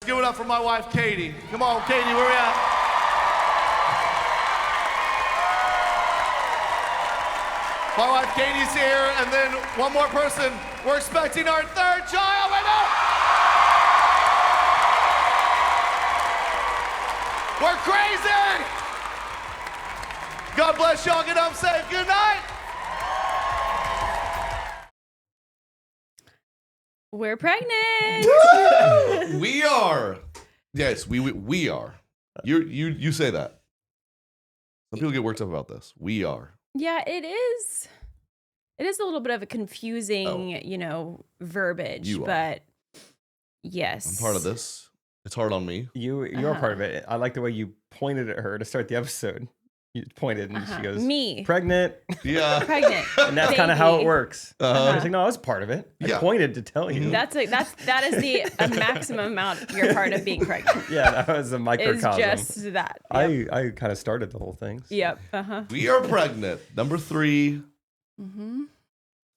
give it up for my wife, Katie. Come on, Katie, where we at? My wife, Katie's here, and then one more person. We're expecting our third child right now. We're crazy. God bless y'all. Get home safe. Good night. We're pregnant. We are. Yes, we are. You say that. Some people get worked up about this. We are. Yeah, it is. It is a little bit of a confusing, verbiage, but yes. I'm part of this. It's hard on me. You're part of it. I like the way you pointed at her to start the episode. You pointed and she goes, me. Pregnant. Yeah. Pregnant. And that's kind of how it works. I was like, no, I was part of it. I pointed to tell you. That is a maximum amount you're part of being pregnant. Yeah, that was a microcosm. It's just that. Yep. I kind of started the whole thing. So. Yep. We are pregnant. Number 3. Mm-hmm.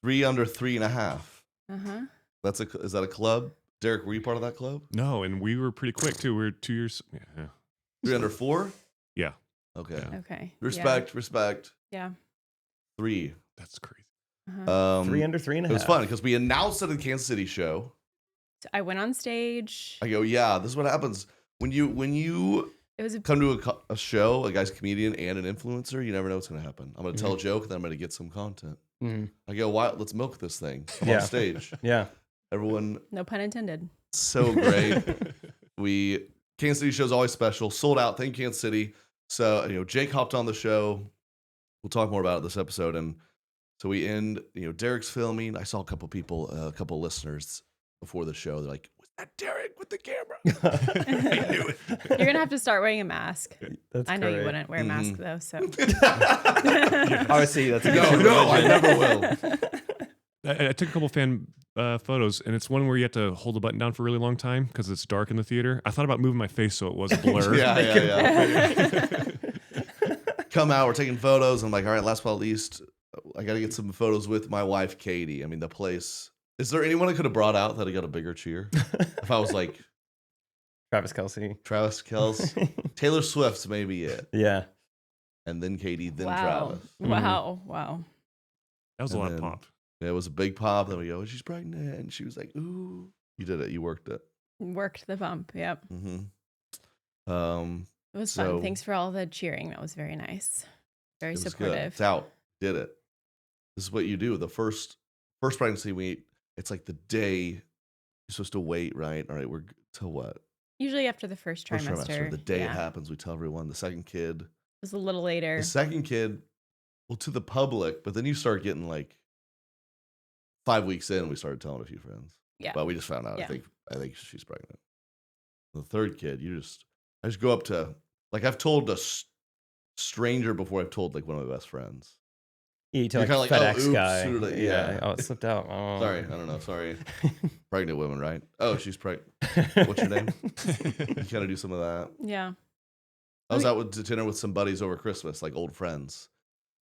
3 under 3.5. Is that a club? Derek, were you part of that club? No, and we were pretty quick too. We were 2 years. Yeah. 3 under 4? Yeah. Okay. Yeah. Okay. Respect. Yeah. 3. That's crazy. 3 under 3.5. It was fun because we announced it in the Kansas City show. So I went on stage. I go, yeah, this is what happens when you come to a show, a guy's comedian and an influencer. You never know what's going to happen. I'm going to tell a joke, and then I'm going to get some content. I go, why? Let's milk this thing on stage. Yeah. Everyone. No pun intended. So great. Kansas City show's always special. Sold out. Thank you, Kansas City. So, Jake hopped on the show. We'll talk more about it this episode. And so we end, Derek's filming. I saw a couple people, a couple listeners before the show. They're like, was that Derek with the camera? I knew it. You're going to have to start wearing a mask. I know you wouldn't wear a mask, though, so. Obviously, that's a good No, I never will. I took a couple fan photos, and it's one where you have to hold the button down for a really long time because it's dark in the theater. I thought about moving my face so it was a blur. Yeah. Come out, we're taking photos. I'm like, all right, last but not least, I got to get some photos with my wife, Katie. I mean, the place. Is there anyone I could have brought out that I got a bigger cheer? If I was like Travis Kelce, Taylor Swift's maybe it. Yeah. And then Katie, then Wow. Travis. Wow. That was a lot of pop. Yeah, it was a big pop. Then we go, she's pregnant. And she was like, ooh. You did it. You worked it. Worked the bump. Yep. Mm-hmm. It was fun. Thanks for all the cheering. That was very nice. Very supportive. Good. It's out. Did it. This is what you do. The first pregnancy week, it's like the day you're supposed to wait, right? All right, we're till what? Usually after the first trimester. The day it happens, we tell everyone. The second kid. It was a little later. The second kid, well, to the public, but then you start getting like 5 weeks in, we started telling a few friends. Yeah. But we just found out. Yeah. I think she's pregnant. The third kid, I just go up to, like, I've told a stranger before. I've told like one of my best friends. Yeah, you tell You're like kinda FedEx oops, guy. like, Yeah. Oh, it slipped out. Oh. Sorry, I don't know. Sorry. Pregnant women, right? Oh, she's pregnant. What's your name? You kind of do some of that. Yeah. I was out to dinner with some buddies over Christmas, like old friends,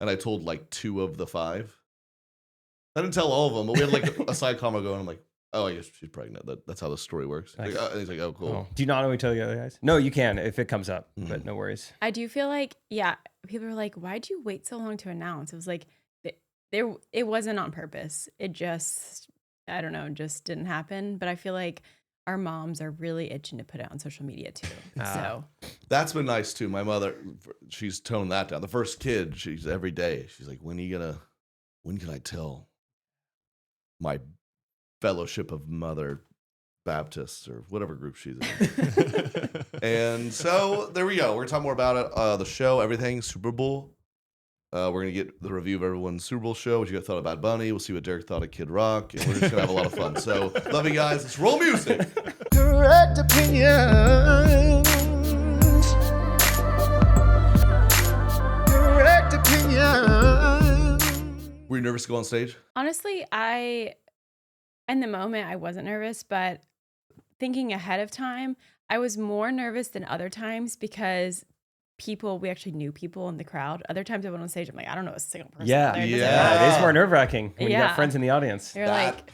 and I told like 2 of the 5. I didn't tell all of them, but we had like a side comment going. I'm like, oh, I guess she's pregnant. That's how the story works. Nice. And he's like, oh, cool. Oh. Do you not know we tell the other guys? No, you can if it comes up, but no worries. I do feel like, people are like, why'd you wait so long to announce? It was like, it wasn't on purpose. It just, I don't know, just didn't happen. But I feel like our moms are really itching to put it on social media too. So that's been nice too. My mother, she's toned that down. The first kid, she's every day. She's like, when can I tell my fellowship of Mother Baptists or whatever group she's in? And so there we go. We're gonna talk more about it. The show, everything, Super Bowl. We're going to get the review of everyone's Super Bowl show, what you guys thought about Bunny. We'll see what Derek thought of Kid Rock, and we're just going to have a lot of fun. So, love you guys. Let's roll music. Correct opinions. Correct opinions. Were you nervous to go on stage? honestly, in the moment, I wasn't nervous, but thinking ahead of time, I was more nervous than other times because we actually knew people in the crowd. Other times I went on stage, I'm like, I don't know a single person. Yeah, there. it is more nerve-wracking when you got friends in the audience. You're like,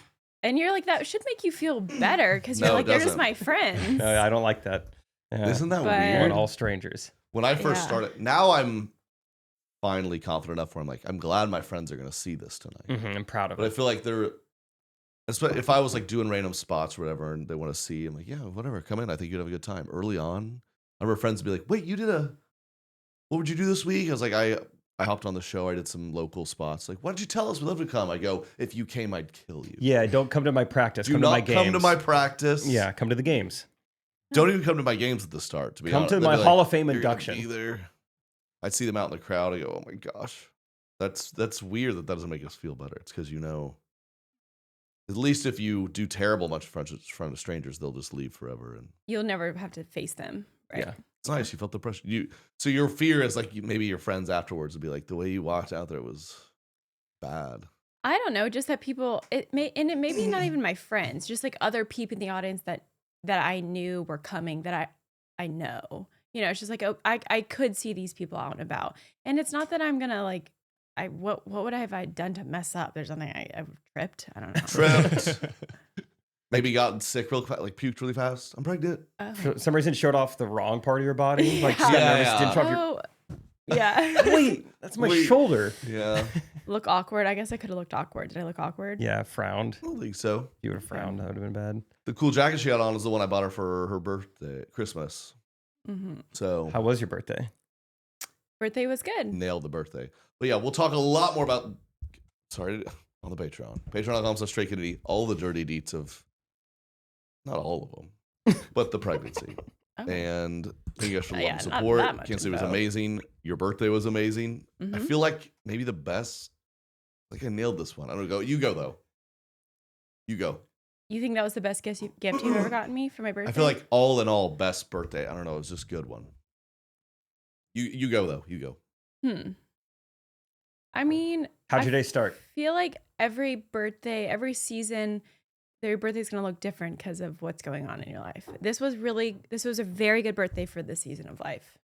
And you're like, that should make you feel better because you're No, like, it they're just doesn't. my friends. No, I don't like that. Yeah. Isn't that But- I weird? want all strangers. When I first Yeah. started, now I'm finally confident enough where I'm like, I'm glad my friends are going to see this tonight. I'm proud of But I it. feel like if I was like doing random spots or whatever and they want to see, I'm like, yeah, whatever, come in. I think you'd have a good time. Early on, I remember friends would be like, wait, what would you do this week? I was like, I hopped on the show. I did some local spots. Like, why did you tell us? We'd love to come. I go, if you came, I'd kill you. Yeah, don't come to my practice. Do Come to not my games. come to my practice. Yeah, come to the games. Don't even come to my games at the start, to be Come honest. to They'd my be Hall of Fame "You're gonna induction." be there." I'd see them out in the crowd. I go, oh my gosh. That's weird that doesn't make us feel better. It's because, at least if you do terrible much in front of strangers, they'll just leave forever. And You'll never have to face them. Right. Yeah. it's nice. You felt the pressure. So your fear is like maybe your friends afterwards would be like, the way you walked out there was bad. I don't know, just that people, it may be not even my friends, just like other people in the audience that I knew were coming that I know. It's just like, oh, I could see these people out and about. And it's not that I'm going to like, what would I have done to mess up? There's something I tripped. I don't know. Tripped. Maybe gotten sick real fast, like puked really fast. I'm pregnant. For some reason, showed off the wrong part of your body. Like, you got Yeah, nervous, yeah. didn't show off your... Oh, yeah. Wait, that's my Wait. shoulder. Yeah. Look awkward. I guess I could have looked awkward. Did I look awkward? Yeah, frowned. I don't think so. You would have frowned. That would have been bad. The cool jacket she had on is the one I bought her for her birthday, Christmas. Mm-hmm. So How was your birthday? Birthday was good. nailed the birthday. But yeah, we'll talk a lot more about. Sorry, on the Patreon. Patreon.com/StrayKiddity. All the dirty deets of. Not all of them, but the pregnancy. Oh. And thank you guys for the love Yeah, and not support. that much Can't say it was info. amazing. Your birthday was amazing. I Mhm. feel like maybe the best. Like I nailed this one. I don't go. You go though. You go. You think that was the best gift you've ever gotten me for my birthday? I feel like all in all, best birthday. I don't know. It was just a good one. You go though. You go. I mean, How'd I your day start? feel like every birthday, every season, their birthday's gonna look different because of what's going on in your life. This was a very good birthday for this season of life.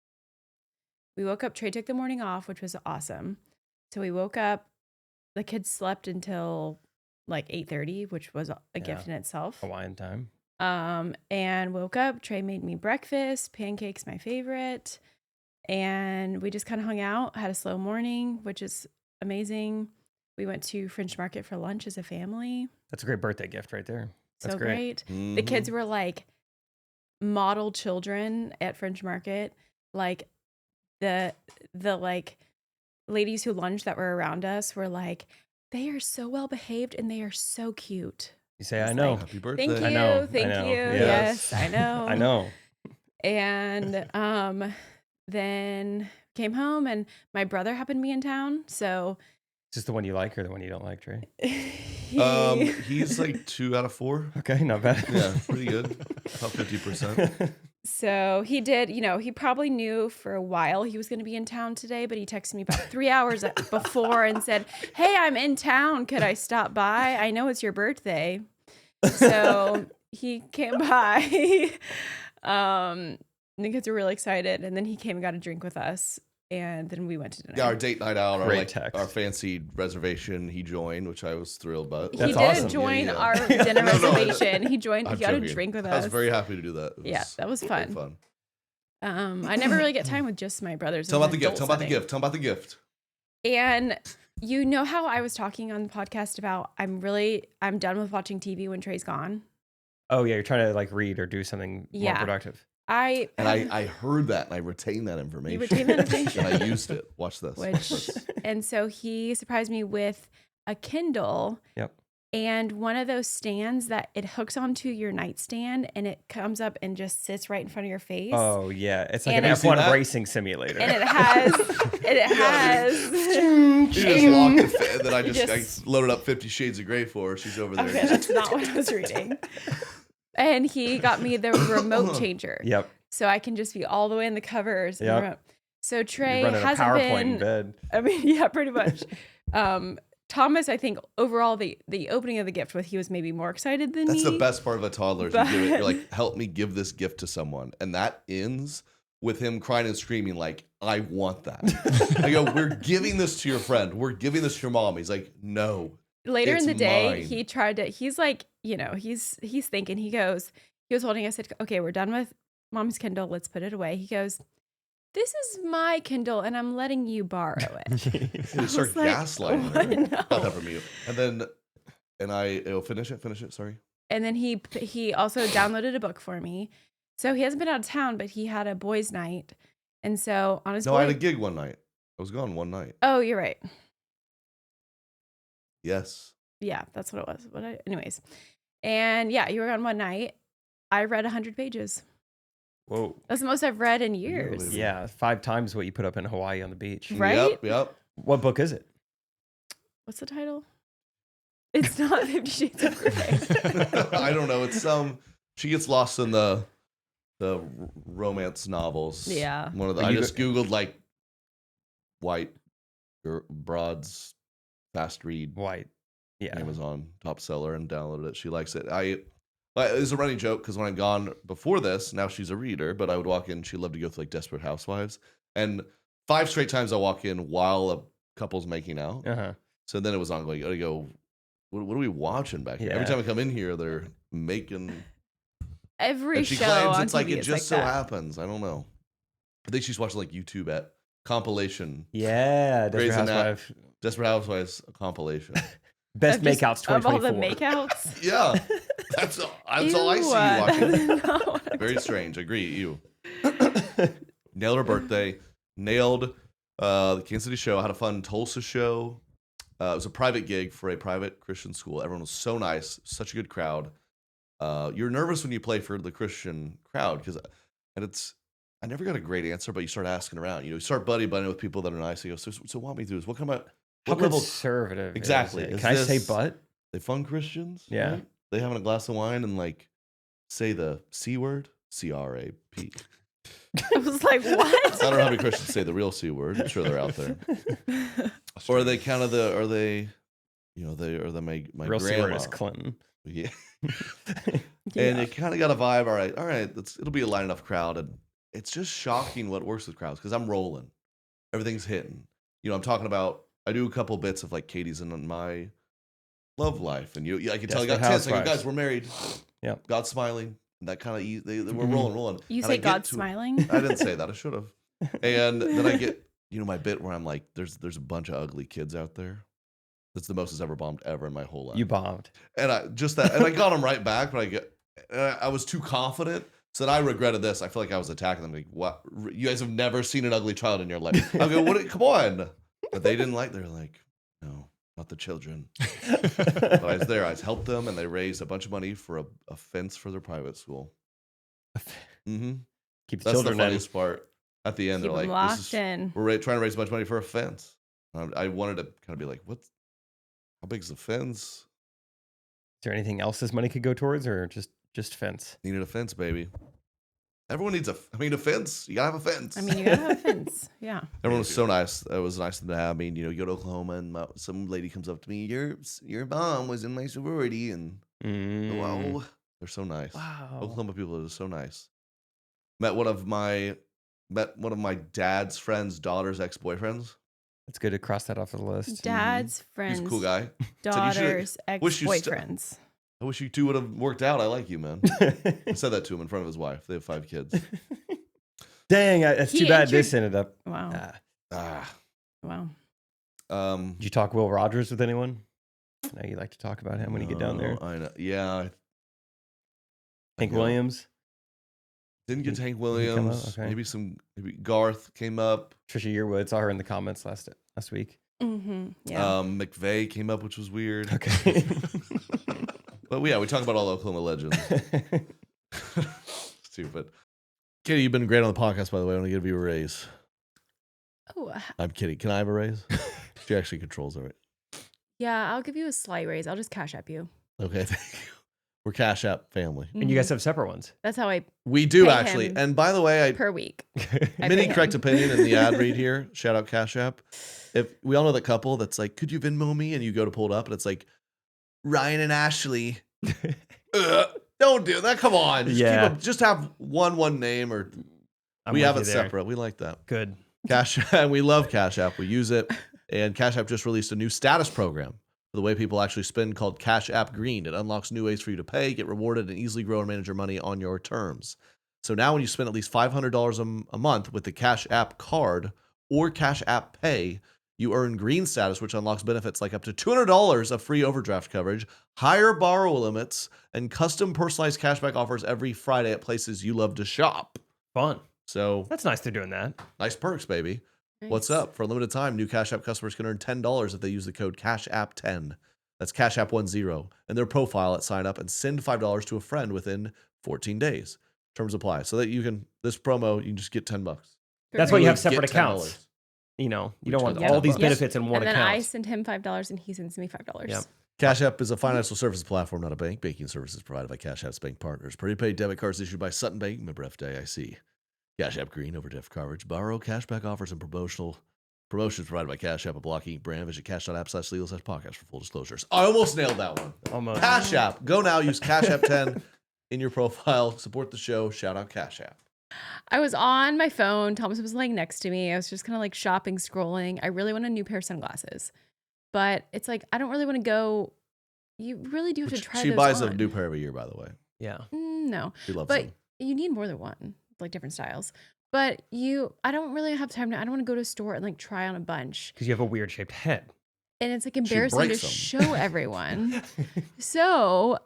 We woke up, Trey took the morning off, which was awesome. So we woke up, the kids slept until like 8:30, which was a gift in itself. Hawaiian time. And woke up, Trey made me breakfast, pancakes my favorite, and we just kind of hung out, had a slow morning, which is amazing. We went to French Market for lunch as a family. That's a great birthday gift right there. That's So great. great. The kids were like model children at French Market. Like the like ladies who lunged that were around us were like, they are so well behaved and they are so cute. You say, It's I know. like, Happy birthday. Thank you. I know, I Thank know. you. Yes. Yes, I know. I know. And then came home and my brother happened to be in town. So Just the one you like or the one you don't like, Trey? He's like 2 out of 4. Okay, not bad. Yeah, pretty good. Top 50%. So he did, he probably knew for a while he was going to be in town today, but he texted me about 3 hours before and said, "Hey, I'm in town. Could I stop by? I know it's your birthday." So he came by. The kids were really excited. And then he came and got a drink with us. And then we went to dinner. Yeah, our date night out, Great text. our fancy reservation, he joined, which I was thrilled about. He That's didn't awesome. join Yeah, yeah. our dinner No, no, reservation. He joined. I'm He got a joking. drink with us. I was very happy to do that. It Yeah, that was very fun. I never really get time with just my brothers. Tell in about the an gift. adult Tell about the setting. gift. Tell about the gift. And you know how I was talking on the podcast about I'm done with watching TV when Trey's gone. Oh, yeah, you're trying to like read or do something more Yeah. productive. And I heard that and I retained that information. You retained that information. And I used it. Watch this. and so he surprised me with a Kindle. Yep. And one of those stands that it hooks onto your nightstand and it comes up and just sits right in front of your face. Oh, yeah. It's like And an it- See F1 that? racing simulator. And it has You just locked it, and then I Just- I loaded up 50 Shades of Grey for her. She's over there. Okay, that's not what I was reading. And he got me the remote changer. Yep. So I can just be all the way in the covers. And the Yep. remote. So Trey You're running a hasn't PowerPoint in been. bed. I mean, yeah, pretty much. Thomas, I think overall the opening of the gift with he was maybe more excited than That's me. the best part of a toddler. Is you do it. But- You're like, help me give this gift to someone. And that ends with him crying and screaming like, I want that. I go, we're giving this to your friend. We're giving this to your mom. He's like, no, later It's in the day, mine. he tried to. He's like, he's thinking. He was holding. I said, okay, we're done with Mom's Kindle. Let's put it away. He goes, this is my Kindle, and I'm letting you borrow it. You start like, gaslighting what? her. No. Got that from you. And I'll finish it. Sorry. And then he also downloaded a book for me. So he hasn't been out of town, but he had a boys' night, and so on his No, I had a gig one night. I was gone one night. Oh, you're right. Yes. Yeah, that's what it was. Anyways, and yeah, you were on one night. I read 100 pages. Whoa. That's the most I've read in years. Yeah, 5 times what you put up in Hawaii on the beach. Right? Yep. What book is it? What's the title? It's not 50 Shades of Grey. I don't know. It's she gets lost in the romance novels. Yeah. One of the But I you just googled like white broads fast read White. Yeah. Amazon top seller and downloaded it. She likes it. It's a running joke because when I'm gone before this, now she's a reader, but I would walk in. She loved to go through like Desperate Housewives, and 5 straight times I walk in while a couple's making out. Uh-huh. So then it was ongoing. I go, what are we watching back here? Every Yeah. time I come in here, they're making. Every And she show claims on it's like TV it is just like so that. happens. I don't know. I think she's watching like YouTube at compilation. Yeah, Grey's Desperate Anat- Housewives. Desperate Housewives compilation. Best Of just- makeouts of all the 2024. makeouts. Yeah, that's all I see you watching. That's not what I'm Very doing. strange. Agree. You nailed her birthday. Nailed the Kansas City show. Had a fun Tulsa show. It was a private gig for a private Christian school. Everyone was so nice. Such a good crowd. You're nervous when you play for the Christian crowd I never got a great answer, but you start asking around. You start buddying with people that are nice. You go, so walk me through this. What kind of How what level? conservative Exactly. is it? Is Can I say this- butt? They fun Christians? Yeah. Right? They having a glass of wine and like say the C word? CRAP. I was like, I what? don't know how many Christians say the real C word. I'm sure they're out there. Or are they kind of my Real grandma. word is Clinton. Yeah. Yeah. And it kind of got a vibe. All right, it'll be a light enough crowd. And it's just shocking what works with crowds because I'm rolling. Everything's hitting. I'm talking about, I do a couple bits of like Katie's in my love life. And I can tell you got Desperate tense. Like, Housewives. guys, we're married. Yeah. God's smiling. And that kind of, we're Mhm. rolling. You And I say get God's to- smiling? I didn't say that. I should have. And then I get, my bit where I'm like, there's a bunch of ugly kids out there. That's the most it's ever bombed ever in my whole life. You bombed. And I got them right back, but I was too confident. So then I regretted this. I feel like I was attacking them. Like, what? You guys have never seen an ugly child in your life. I go, what? Come on. But they didn't like. They're like, no, not the children. But I was there. I helped them, and they raised a bunch of money for a fence for their private school. Mm-hmm. Keep the That's the children in. funniest part. At the end, Keep they're them like, locked in. we're trying to raise a bunch of money for a fence. I wanted to kind of be like, how big's the fence? Is there anything else this money could go towards, or just fence? Needed a fence, baby. Everyone needs a fence. You gotta have a fence. I mean, you gotta have a fence. Yeah. Everyone was so nice. It was nice to have me. You go to Oklahoma and some lady comes up to me. Your mom was in my sorority, and wow, they're so nice. Wow. Oklahoma people are so nice. Met one of my dad's friend's daughter's ex-boyfriends. It's good to cross that off the list. Dad's friends, He's a cool guy. daughters, wish you ex-boyfriends. I wish you two would have worked out. I like you, man. I said that to him in front of his wife. They have 5 kids. Dang, that's He too bad entered- this ended up. Wow. Wow. Did you talk Will Rogers with anyone? I know you like to talk about him when you get down there. I know. Yeah. Hank I know. Williams, Didn't get Hank Did he come up? Williams. Okay. Maybe Garth came up. Trisha Yearwood. Saw her in the comments last week. Mm-hmm. Yeah. McVeigh came up, which was weird. Okay. But we talk about all Oklahoma legends. Stupid. Katie, you've been great on the podcast, by the way. I want to give you a raise. oh, I'm kidding. Can I have a raise? She actually controls it. Right? yeah. I'll give you a slight raise. I'll just cash up you. Okay, thank you. We're Cash App family. And you guys have separate ones. That's how I We do Pay actually. him. And by the way, per week. I mini pay correct him. opinion in the ad read here. Shout out Cash App. If we all know that couple that's like, could you Venmo me? And you go to pull it up, and it's like Ryan and Ashley. Don't do that. Come on. Just have one name, or I'm we with have you it there. separate. We like that. Good. Cash App. We love Cash App. We use it. And Cash App just released a new status program for the way people actually spend called Cash App Green. It unlocks new ways for you to pay, get rewarded, and easily grow and manage your money on your terms. So now when you spend at least $500 a month with the Cash App card or Cash App Pay, you earn green status, which unlocks benefits like up to $200 of free overdraft coverage, higher borrow limits, and custom personalized cashback offers every Friday at places you love to shop. Fun. So That's nice they're doing that. nice perks, baby. What's Nice. up? For a limited time, new Cash App customers can earn $10 if they use the code CashApp10. That's Cash App 10 in their profile at sign up and send $5 to a friend within 14 days. Terms apply. So that you can, this promo, you can just get $10. That's why you have Literally separate get accounts. You know, you don't want Which all these $10. benefits in one And then account. I send him $5 and he sends me $5. Yep. Cash App is a financial services platform, not a bank. Banking services provided by Cash App's bank partners. Prepaid debit cards issued by Sutton Bank, member FDIC. Cash App Green, overdraft coverage, borrow, cashback offers, and promotions provided by Cash App, a blocking brand. Visit cash.app/legal/podcast for full disclosures. I almost nailed that one. Almost. Cash App. Go now. Use Cash App 10 in your profile. Support the show. Shout out Cash App. I was on my phone. Thomas was laying next to me. I was just kind of like shopping, scrolling. I really want a new pair of sunglasses, but it's like I don't really want to go. You really do have to try. She those buys a on. new pair every year, by the way. Yeah. No, She loves but them. you need more than one, like different styles. But I don't really have time to. I don't want to go to a store and like try on a bunch, Because you have a weird shaped head. and it's like embarrassing to breaks 'em. show everyone. So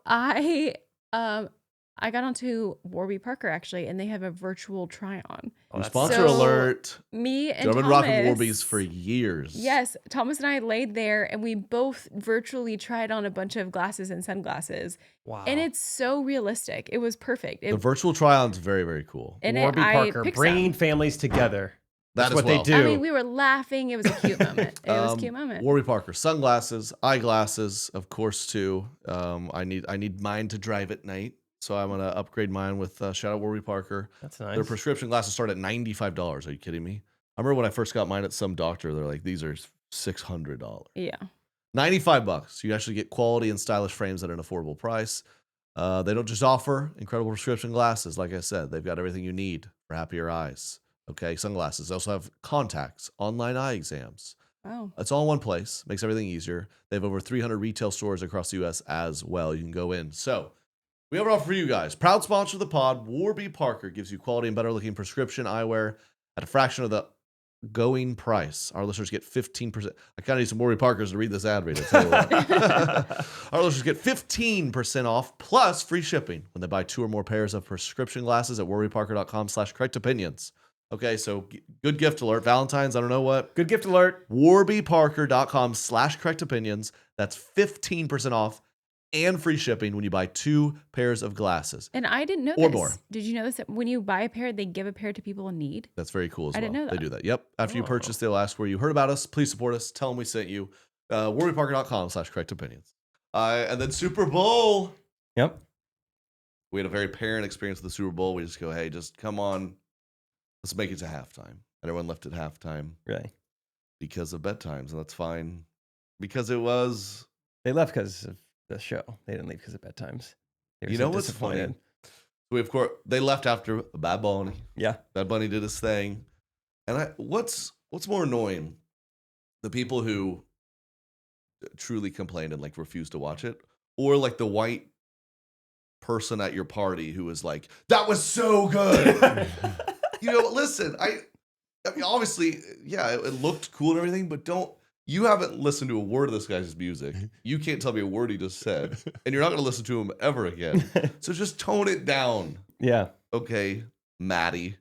I got onto Warby Parker actually, and they have a virtual try on. Oh, that's- Sponsor So- alert. Me and I've been Thomas, rocking Warby's for years. Yes, Thomas and I laid there, and we both virtually tried on a bunch of glasses and sunglasses, Wow. and it's so realistic. It was perfect. The virtual try-on's very, very cool. I Parker, picked bringing some. families together. That That's as what well. they do. I mean, we were laughing. It was a cute moment. It was a cute moment. Warby Parker, sunglasses, eyeglasses, of course, too. I need mine to drive at night, so I'm gonna upgrade mine with shout out Warby Parker. That's nice. Their prescription glasses start at $95. Are you kidding me? I remember when I first got mine at some doctor, they're like, these are $600. Yeah. $95. You actually get quality and stylish frames at an affordable price. They don't just offer incredible prescription glasses. Like I said, they've got everything you need for happier eyes. Okay, sunglasses. They also have contacts, online eye exams. Wow. It's all in one place. Makes everything easier. They have over 300 retail stores across the U.S. as well. You can go in. So we have it all for you guys. Proud sponsor of the pod, Warby Parker gives you quality and better looking prescription eyewear at a fraction of the going price. Our listeners get 15%. I kind of need some Warby Parkers to read this ad read. I'll tell you what. Our listeners get 15% off plus free shipping when they buy 2 or more pairs of prescription glasses at warbyparker.com/correctopinions. Okay, so good gift alert. Valentine's, I don't know what. Good gift alert. warbyparker.com/correctopinions. That's 15% off and free shipping when you buy 2 pairs of glasses. And I didn't know Or this. more. Did you know this? That when you buy a pair, they give a pair to people in need? That's very cool as well. I didn't know They that. do that. Yep. After you Oh. purchase, they'll ask where you heard about us. Please support us. Tell them we sent you. warbyparker.com/correctopinions. And then Super Bowl. Yep. We had a very parent experience with the Super Bowl. We just go, hey, just come on. Let's make it to halftime. And everyone left at halftime Really. because of bedtimes. And that's fine. Because it was, They left because of the show. They didn't leave because of bedtimes. They were you so know what's disappointed. funny? Of course, they left after Bad Bunny. Yeah. Bad Bunny did his thing. And what's more annoying? The people who truly complained and like refused to watch it, or like the white person at your party who was like, that was so good. You know, listen, I mean, obviously, yeah, it looked cool and everything, but you haven't listened to a word of this guy's music. You can't tell me a word he just said, and you're not going to listen to him ever again. So just tone it down. Yeah. Okay, Maddie.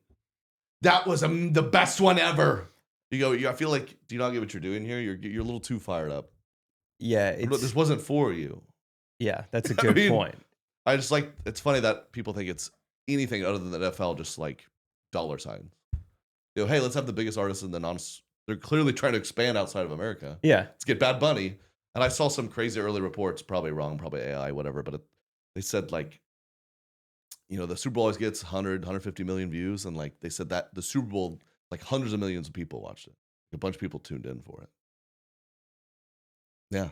That was the best one ever. You go, I feel like, do you not get what you're doing here? You're a little too fired up. Yeah. This wasn't for you. Yeah. That's a I good mean, point. I just like, it's funny that people think it's anything other than the NFL, just like dollar signs. You know, hey, let's have the biggest artists in the they're clearly trying to expand outside of America. Yeah. Let's get Bad Bunny. And I saw some crazy early reports, probably wrong, probably AI, whatever, but they said like, you know, the Super Bowl always gets 100, 150 million views. And like they said that the Super Bowl, like hundreds of millions of people watched it. A bunch of people tuned in for it. Yeah.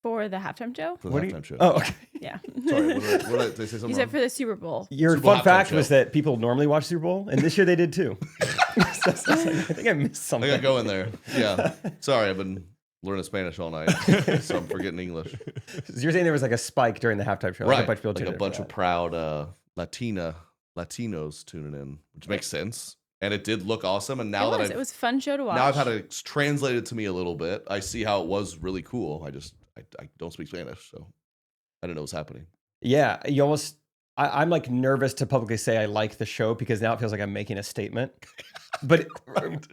For the halftime show? For the What do you- halftime show. Oh, okay. Yeah. Sorry. What did I say something You wrong? said for the Super Bowl. Your Super Bowl fun halftime fact show. was that people normally watch Super Bowl, and this year they did too. I think I missed I something. got to go in there. Yeah. Sorry. I've been learning Spanish all night, so I'm forgetting English. So you're saying there was like a spike during the halftime show, Right, like a bunch of people like tuned a in for bunch of that. proud Latinos tuning in, which makes sense, and it did look awesome. And now It was a fun show to watch. now I've had it translated to me a little bit. I see how it was really cool. I don't speak Spanish, so I didn't know what was happening. Yeah, you almost. I'm like nervous to publicly say I like the show because now it feels like I'm making a statement. But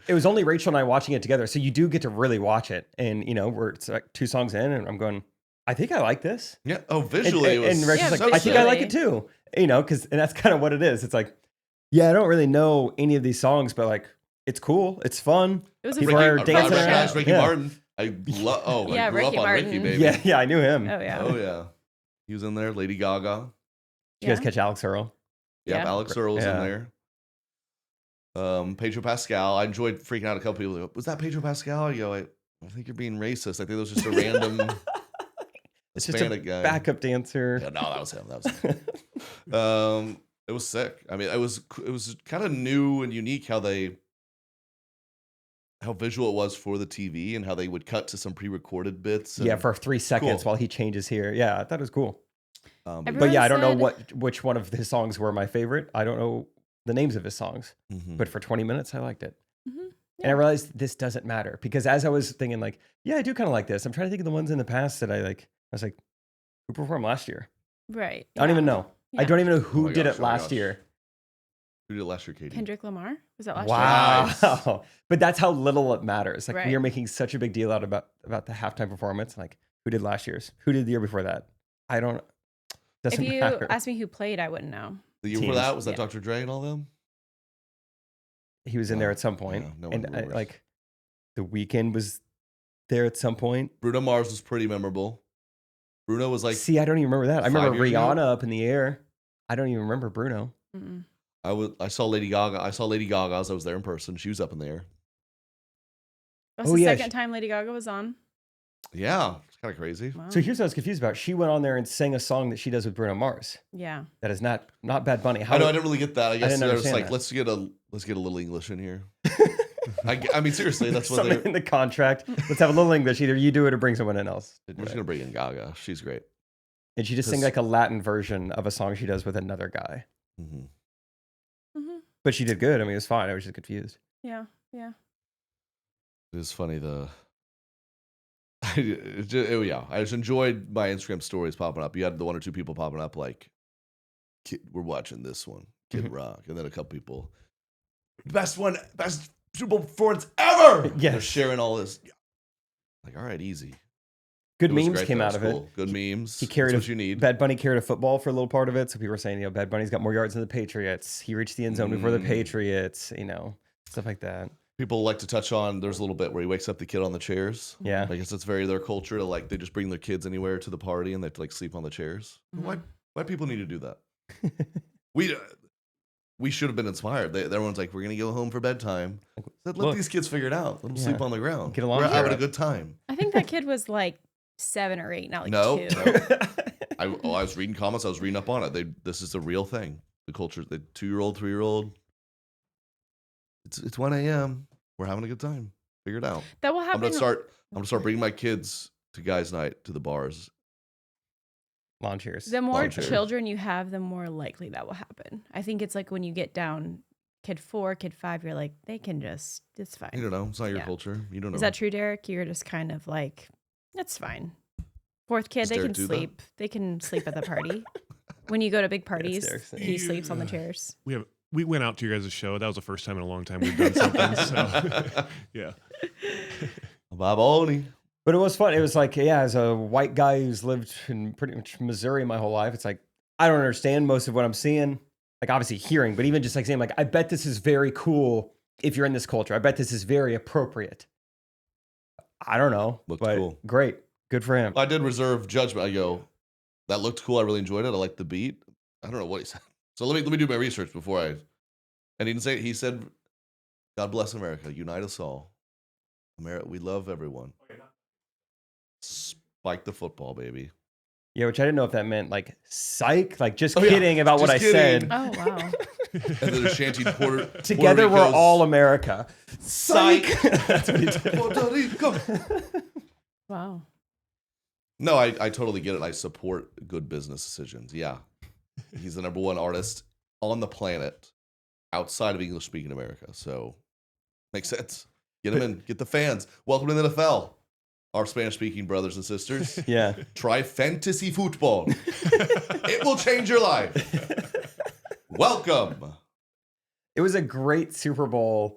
it was only Rachel and I watching it together, so you do get to really watch it. And it's like 2 songs in, and I'm going, I think I like this. Yeah. Oh, visually, and, it was and Rachel's so like, I think I sick. like it too. And that's kind of what it is. It's like, yeah, I don't really know any of these songs, but like, it's cool, it's fun. It was a People fun are fun dancing show. recognize Ricky Yeah. Martin. I love. Oh, Yeah, I grew Ricky up on Ricky, Martin. baby. Yeah, I knew him. Oh yeah. Oh yeah, he was in there. Lady Gaga. Did you guys catch Alex Earl? Yep, Yeah. Alex Earl was Yeah. in there. Pedro Pascal. I enjoyed freaking out a couple people. Like, was that Pedro Pascal? I go, I think you're being racist. I think it was just a random It's just a Hispanic guy. backup dancer. Yeah, no, that was him. That was him. It was sick. I mean, it was kind of new and unique how visual it was for the TV and how they would cut to some pre-recorded bits. Yeah, and, for 3 seconds Cool. while he changes here. Yeah, I thought it was cool. but Everyone But yeah, I don't know said- which one of his songs were my favorite. I don't know the names of his songs, Mhm. but for 20 minutes, I liked it. Mhm. And I realized this doesn't matter because as I was thinking, like, yeah, I do kind of like this. I'm trying to think of the ones in the past that I like. I was like, who performed last year? Right. I don't even know. I Yeah. don't even know who my did gosh, it oh my last gosh. year. Who did it last year, Katie? Kendrick Lamar was that last Wow. Nice. But that's how little it matters. Like we Right. are making such a big deal out about the halftime performance. Like who did last year's? Who did the year before that? I don't. year? Doesn't If you matter. asked me who played, I wouldn't know. The year before Teams. that was that Yeah. Dr. Dre and all them. He was in No, there at some point, yeah, no one and remembers. like the Weeknd was there at some point. Bruno Mars was pretty memorable. Bruno was like See, I don't even remember that. I 5 remember years ago? Rihanna up in the air. I don't even remember Bruno. Mm-mm. I saw Lady Gaga. I saw Lady Gaga as I was there in person. She was up in the air. That was Oh, the yeah, second time Lady Gaga was on. Yeah, it's kind of crazy. Wow. So here's what I was confused about. She went on there and sang a song that she does with Bruno Mars. Yeah. That is not Bad Bunny. How I know I didn't really get that. I guess didn't they're just understand like that. let's get a little English in here. I mean seriously, that's what something they're. in the contract. Let's have a little English. Either you do it or bring someone in else. to do We're just it. gonna bring in Gaga. She's great. And she just sang Because- like a Latin version of a song she does with another guy. hmm hmm But she did good. I mean, it was fine. I was just confused. Yeah. Yeah. It was funny. Yeah, I just enjoyed my Instagram stories popping up. You had the 1 or 2 people popping up like, we're watching this one, Kid Mhm. Rock, and then a couple people, best Super Bowl performance ever. Yes. They're sharing all this. Like, all right, easy. Good It was memes great, came though. out It of was it. cool. Good memes. He carried That's a what you need. Bad Bunny carried a football for a little part of it. So people were saying, Bad Bunny's got more yards than the Patriots. He reached the end zone before the Mm. Patriots, stuff like that. People like to touch on. There's a little bit where he wakes up the kid on the chairs. Yeah. I guess it's very their culture to like they just bring their kids anywhere to the party and they have to like sleep on the chairs. Mhm. Why people need to do that? We should have been inspired. Everyone's like, we're gonna go home for bedtime. I said, let Look. these kids figure it out. Let them Yeah. sleep on the ground. Get along We're with having it. a good time. I think that kid was like 7 or 8, not like No. 2. I was reading comments. I was reading up on it. This is a real thing. The culture. The 2-year-old, 3-year-old. It's 1 a.m. We're having a good time. Figure it out. That will I'm happen. gonna start bringing my kids to guys' night to the bars. Lawn chairs. The more Lawn chairs. children you have, the more likely that will happen. I think it's like when you get down kid 4, kid 5, you're like, they can just, it's fine. You don't know. It's not your Yeah. culture. You don't know. Is that true, Derek? You're just kind of like, it's fine. 4th kid, Does they Derek can do that? sleep. They can sleep at the party. When you go to big parties, Derek's thing. he sleeps on the chairs. We went out to your guys' show. That was the first time in a long time we've done something. So yeah. Bob Olney. But it was fun. It was like, as a white guy who's lived in pretty much Missouri my whole life, it's like, I don't understand most of what I'm seeing. Like, obviously hearing, but even just like saying, like, I bet this is very cool if you're in this culture. I bet this is very appropriate. I don't know. Looked but cool. Great. Good for him. I did reserve judgment. I go, that looked cool. I really enjoyed it. I liked the beat. I don't know what he said. So let me do my research before I. And he didn't say. He said, "God bless America, unite us all. America, we love everyone." Spike the football, baby. Yeah, which I didn't know if that meant like psych, like just Oh, yeah. kidding about what Just I said. kidding. Oh, wow. And then the shanty Puerto Together Puerto we're Rico's, all America. Psych. That's what he did. Puerto Rico. Wow. No, I totally get it. I support good business decisions. Yeah. He's the number one artist on the planet outside of English speaking America. So makes sense. Get him in. Get the fans. Welcome to the NFL. Our Spanish speaking brothers and sisters. Yeah. Try fantasy football. It will change your life. Welcome. It was a great Super Bowl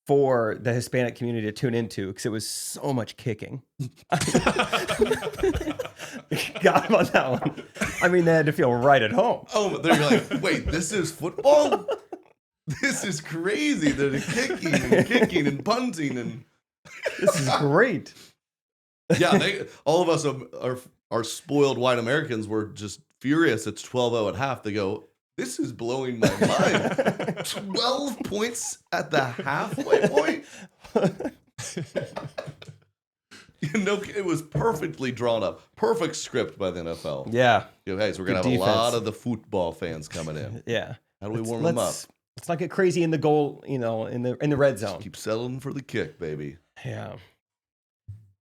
for the Hispanic community to tune into because it was so much kicking. Got him on that one. I mean, they had to feel right at home. Oh, they're like, wait, this is football? This is crazy. They're kicking and punting and This is great. yeah, all of us are spoiled white Americans were just furious. It's 12-0 at half. They go, this is blowing my mind. 12 points at the halfway point. It was perfectly drawn up. Perfect script by the NFL. Yeah. Hey, so we're gonna Good have a lot defense. of the football fans coming in. Yeah. How do we warm them up? Let's not get crazy in the goal, in the red zone. Keep settling for the kick, baby. Yeah.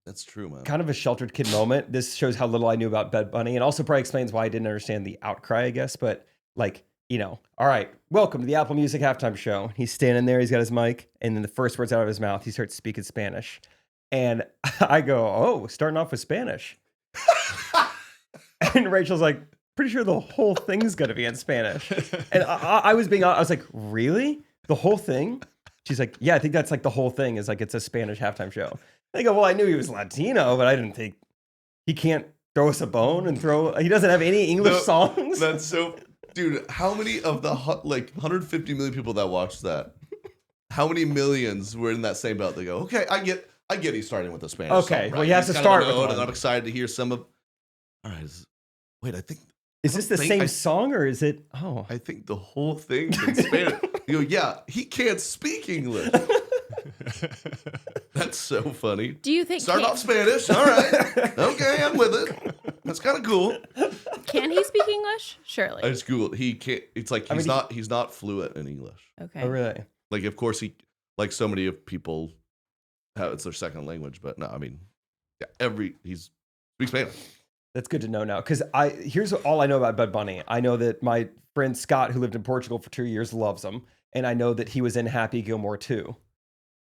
That's true, man. Kind of a sheltered kid moment. This shows how little I knew about Bad Bunny, and also probably explains why I didn't understand the outcry, I guess. But all right, welcome to the Apple Music halftime show. He's standing there, he's got his mic, and then the first words out of his mouth, he starts speaking Spanish. And I go, oh, starting off with Spanish. And Rachel's like, pretty sure the whole thing's going to be in Spanish. And I was like, really? The whole thing? She's like, yeah, I think that's like the whole thing is like, it's a Spanish halftime show. I go, well, I knew he was Latino, but I didn't think he can't throw us a bone and he doesn't have any English songs. That's so, dude, how many of the 150 million people that watched that, how many millions were in that same boat? They go, okay, I get he's starting with a Spanish Okay, song, right? well, you have He's to kind of start a with node, one. and I'm excited to hear some of, all right, wait, I think. Is this the same song or is it, I think the whole thing's in Spanish. You go, yeah, he can't speak English. That's so funny. Do you think Start off Spanish. All right. Okay, I'm with it. That's kind of cool. can he speak English? Surely. I just Googled. He can't. It's like he's not fluent in English. Okay. oh, really? Like, of course, he like so many of people have it's their second language, but no, I mean, yeah, he's speaks Spanish. That's good to know now. Because here's all I know about Bad Bunny. I know that my friend Scott, who lived in Portugal for 2 years, loves him. And I know that he was in Happy Gilmore too.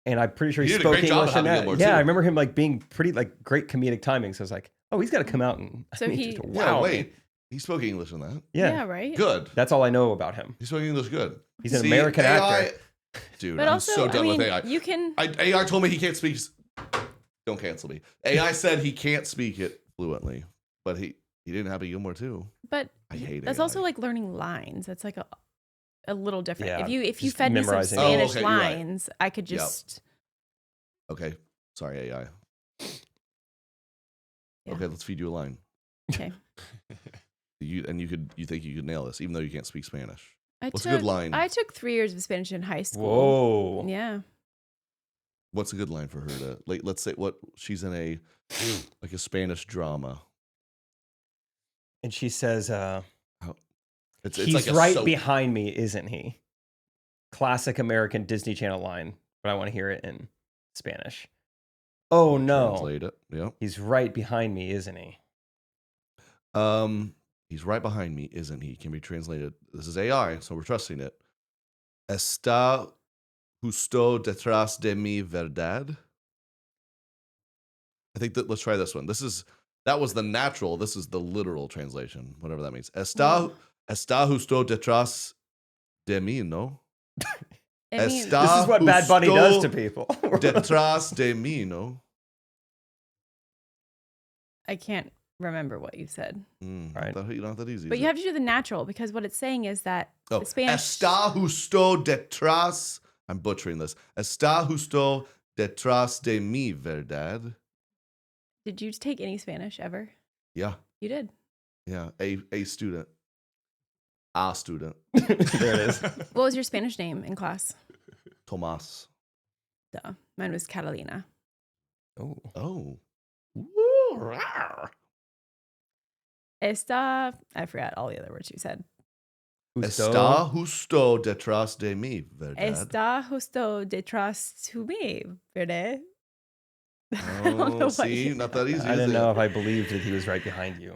And I'm pretty sure he did a spoke great job English at in Happy that. Gilmore, Yeah, too. I remember him like being pretty like great comedic timing. So I was like, oh, he's got to come out and So I mean, he- just Yeah, wow. wait. He spoke English in that. Yeah. right. Good. That's all I know about him. He spoke English good. He's an See, American AI, actor. Dude, But I'm also, so done I mean, with AI. you can. AI told me he can't speak. Don't cancel me. AI said he can't speak it fluently, but he didn't have a Gilmore too. But I hate that's AI. also like learning lines. That's like a little different. Yeah, if you just fed me some memorizing. Spanish okay, you're right. lines, I could Yep. just. Okay, sorry AI. Yeah. Okay, let's feed you a line. Okay. You think you could nail this, even though you can't speak Spanish. I What's a good line? I took 3 years of Spanish in high Whoa. school. Yeah. What's a good line for her to like? Let's say what she's in a like a Spanish drama. And she says, It's he's like a right soap. behind me, isn't he? Classic American Disney Channel line, but I want to hear it in Spanish. Oh no. Translate it. Yeah. He's right behind me, isn't he? He's right behind me, isn't he? Can be translated. This is AI, so we're trusting it. Está justo detrás de mi verdad. I think that let's try this one. That was the natural. This is the literal translation, whatever that means. Está justo detrás de mí, no? I mean, Está This is what Bad Bunny does to justo people. Detrás de mí, no? I can't remember what you said. Right. Not that easy. But is you it? have to do the natural because what it's saying is that Oh, the Spanish. está justo detrás. I'm butchering this. Está justo detrás de mi verdad. Did you take any Spanish ever? Yeah, You did. yeah. A student. A student. There it is. What was your Spanish name in class? Tomás. Duh. Mine was Catalina. Oh. Oh. I forgot all the other words you said. Está justo detrás de mi verdad. Está justo detrás de mí, ¿verdad? I don't know what see, you not that easy. I is didn't it? know if I believed that he was right behind you.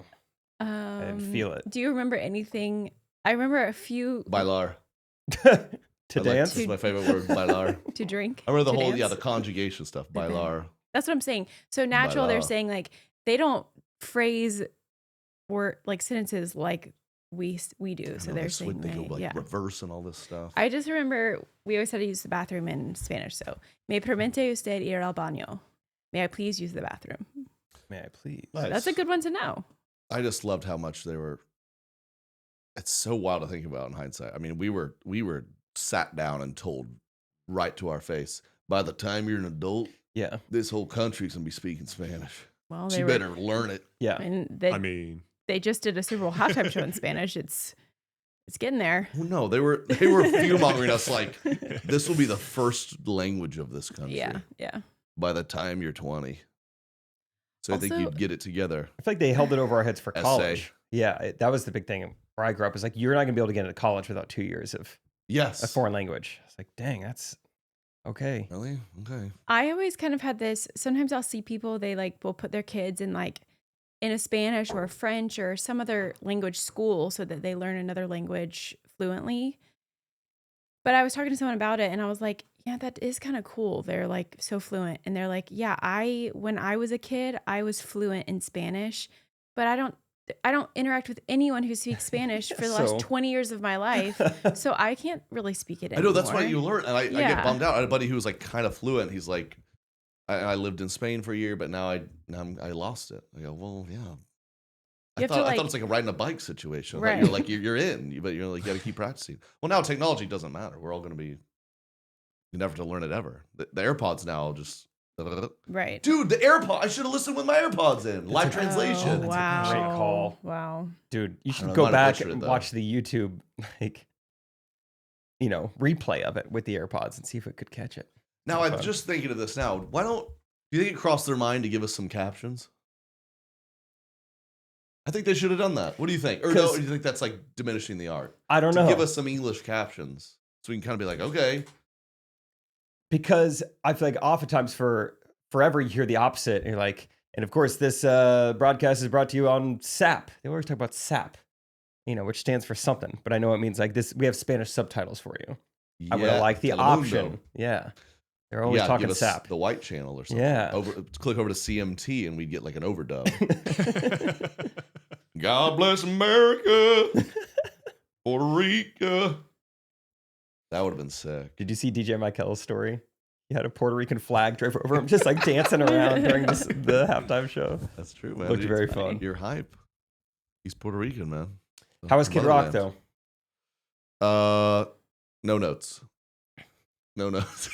didn't feel it. Do you remember anything? I remember a few Bailar. To This dance? is my favorite word, bailar. to drink. I remember the to whole, dance. the conjugation stuff, bailar. That's what I'm saying. So natural, they're Bailar. saying like they don't phrase word like sentences like we do. So they're saying they go like yeah. reverse and all this stuff. I just remember we always had to use the bathroom in Spanish. So, me permite usted ir al baño? May I please use the bathroom? May I please? Nice. That's a good one to know. I just loved how much they were. It's so wild to think about in hindsight. I mean, we were sat down and told right to our face, by the time you're an adult, Yeah. this whole country's gonna be speaking Spanish. Well, So they you were, better learn it. Yeah. and I mean, they just did a Super Bowl halftime show in Spanish. It's getting there. Well, no, they were fear-mongering us like this will be the first language of this country. Yeah. By the time you're 20. So I think Also- you'd get it together. I feel like they held it over our heads for Essay. college. Yeah. That was the big thing where I grew up. Is like, you're not going to be able to get into college without 2 years of Yes. a foreign language. It's like, dang, that's okay. Really? Okay. I always kind of had this. Sometimes I'll see people, they like will put their kids in like in a Spanish or a French or some other language school so that they learn another language fluently. But I was talking to someone about it and I was like, yeah, that is kind of cool. They're like so fluent. And they're like, yeah, when I was a kid, I was fluent in Spanish, but I don't interact with anyone who speaks Spanish for the last So- 20 years of my life. So I can't really speak it I anymore. know that's why you learn. And I get Yeah. bummed out. I had a buddy who was like kind of fluent. He's like, I lived in Spain for a year, but now I lost it. I go, well, yeah. You I have to, thought like- it was like a riding a bike situation. I thought Right. You're like you're in, but you're like you got to keep practicing. Well, now technology doesn't matter. We're all going to be. You never have to learn it ever. The AirPods now just. Right. Dude, the AirPod. I should have listened with my AirPods in. Live a- translation. Oh, That's a great wow. call. Wow. Dude, you I should don't go know how to back picture it, and though. watch the YouTube, like, replay of it with the AirPods and see if it could catch it. Now That's I'm fun. just thinking of this now. Why don't do you think it crossed their mind to give us some captions? I think they should have done that. What do you think? Or no, 'Cause- do you think that's like diminishing the art? I don't To know. give us some English captions so we can kind of be like, okay, Because I feel like oftentimes forever you hear the opposite. And you're like, and of course, this broadcast is brought to you on SAP. They always talk about SAP, which stands for something. But I know it means like this. We have Spanish subtitles for you. I would yeah, have liked the Telemundo. option. Yeah. They're always Yeah, talking give us SAP. the white channel or something. Yeah. Click over to CMT and we'd get like an overdub. God bless America, Puerto Rico. That would have been sick. Did you see DJ Michael's story? He had a Puerto Rican flag drove over him, just like dancing around during the halftime show. That's true, man. Looked Dude, very fun. You're hype. He's Puerto Rican, man. How was Kid Rock Motherland. though? No notes. No notes.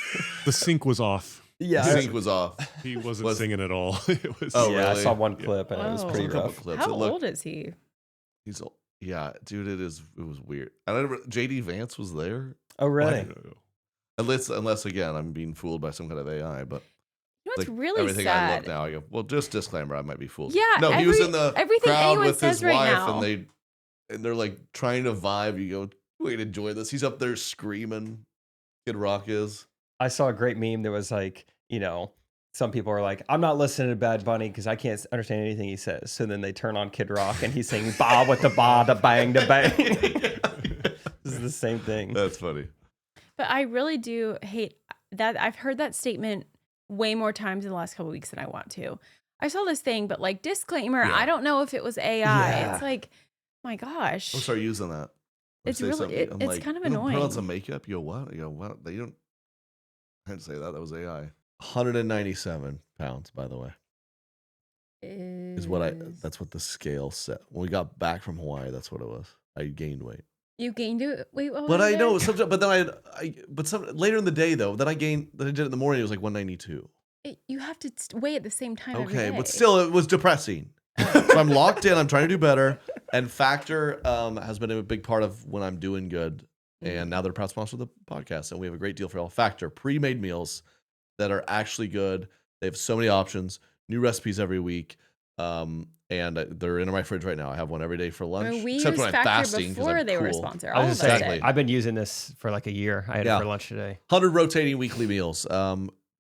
the sync was off. Yeah, The sync was off. He wasn't Was- singing at all. It was. Oh, yeah, I really? saw one clip and it was Whoa. pretty A couple rough. clips. How It looked- old is he? He's old. Yeah, dude, it was weird. And I never, JD Vance was there. Oh, really? Unless again, I'm being fooled by some kind of AI, but You know what's like, really everything I sad? look now, I go, well, just disclaimer, I might be fooled. Yeah, no, he was in the everything crowd anyone with his says right wife, now. and they're like trying to vibe. You go, wait, enjoy this. He's up there screaming. Kid Rock is. I saw a great meme that was like, some people are like, I'm not listening to Bad Bunny because I can't understand anything he says. So then they turn on Kid Rock and he's singing ba with the ba, the bang, the bang. This is the same thing. That's funny. But I really do hate that. I've heard that statement way more times in the last couple of weeks than I want to. I saw this thing, but like disclaimer, Yeah. I don't know if it was AI. Yeah. It's like, my gosh. I'll start using that. Or It's say really- something. it- I'm it's like, kind of "You don't Put on annoying." some makeup. You go, what? You go, what? They don't. I didn't say that. That was AI. 197 pounds, by the way, is what that's what the scale said. When we got back from Hawaii, that's what it was. I gained weight. You gained it. Wait, what was But I it? know sometimes. But then later in the day though, then I gained. Then I did it in the morning. It was like 192. You have to weigh at the same time. every Okay, day. but still, it was depressing. So I'm locked in. I'm trying to do better. And Factor has been a big part of when I'm doing good. And now they're a proud sponsor of the podcast, and we have a great deal for y'all. Factor pre-made meals that are actually good. They have so many options, new recipes every week, and they're in my fridge right now. I have one every day for lunch, We except used when I'm Factor fasting 'cause before I'm they were a cool. sponsor. I All was of gonna us say, Exactly. did. I've been using this for like a year. I had Yeah. it for lunch today. 100 rotating weekly meals.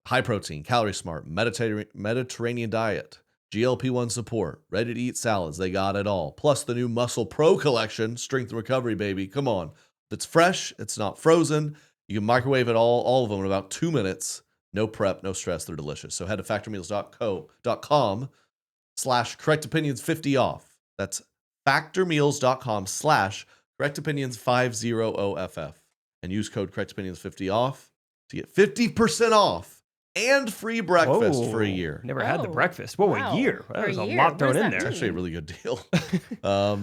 high protein, calorie smart, Mediterranean diet, GLP-1 support, ready to eat salads. They got it all. Plus the new Muscle Pro collection, strength and recovery, baby. Come on. It's fresh. It's not frozen. You can microwave it all of them in about 2 minutes. No prep, no stress. They're delicious. So head to factormeals.com/correctopinions50 off. That's factormeals.com/correctopinions50OFF and use code correctopinions50 off to get 50% off and free breakfast for a year. Never had the Oh, breakfast. Whoa, wow. a year. That For a was a year. lot What thrown does in that there. Actually a really good deal.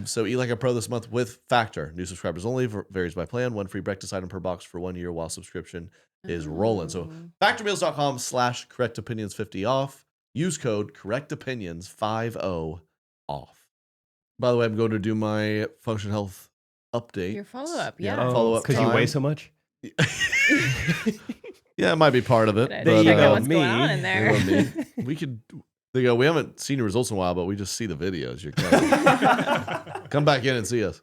So eat like a pro this month with Factor. New subscribers only, varies by plan. One free breakfast item per box for 1 year while subscription is rolling. So factormeals.com/correctopinions50 off. Use code correctopinions50 off. By the way, I'm going to do my Function Health update. Your follow-up, Yeah, yeah. follow-up Because you time. weigh so much? Yeah, it might be part of it. But I There check you out go. what's going on in There there. you go, me. We could. They go. We haven't seen your results in a while, but we just see the videos. You're come back in and see us.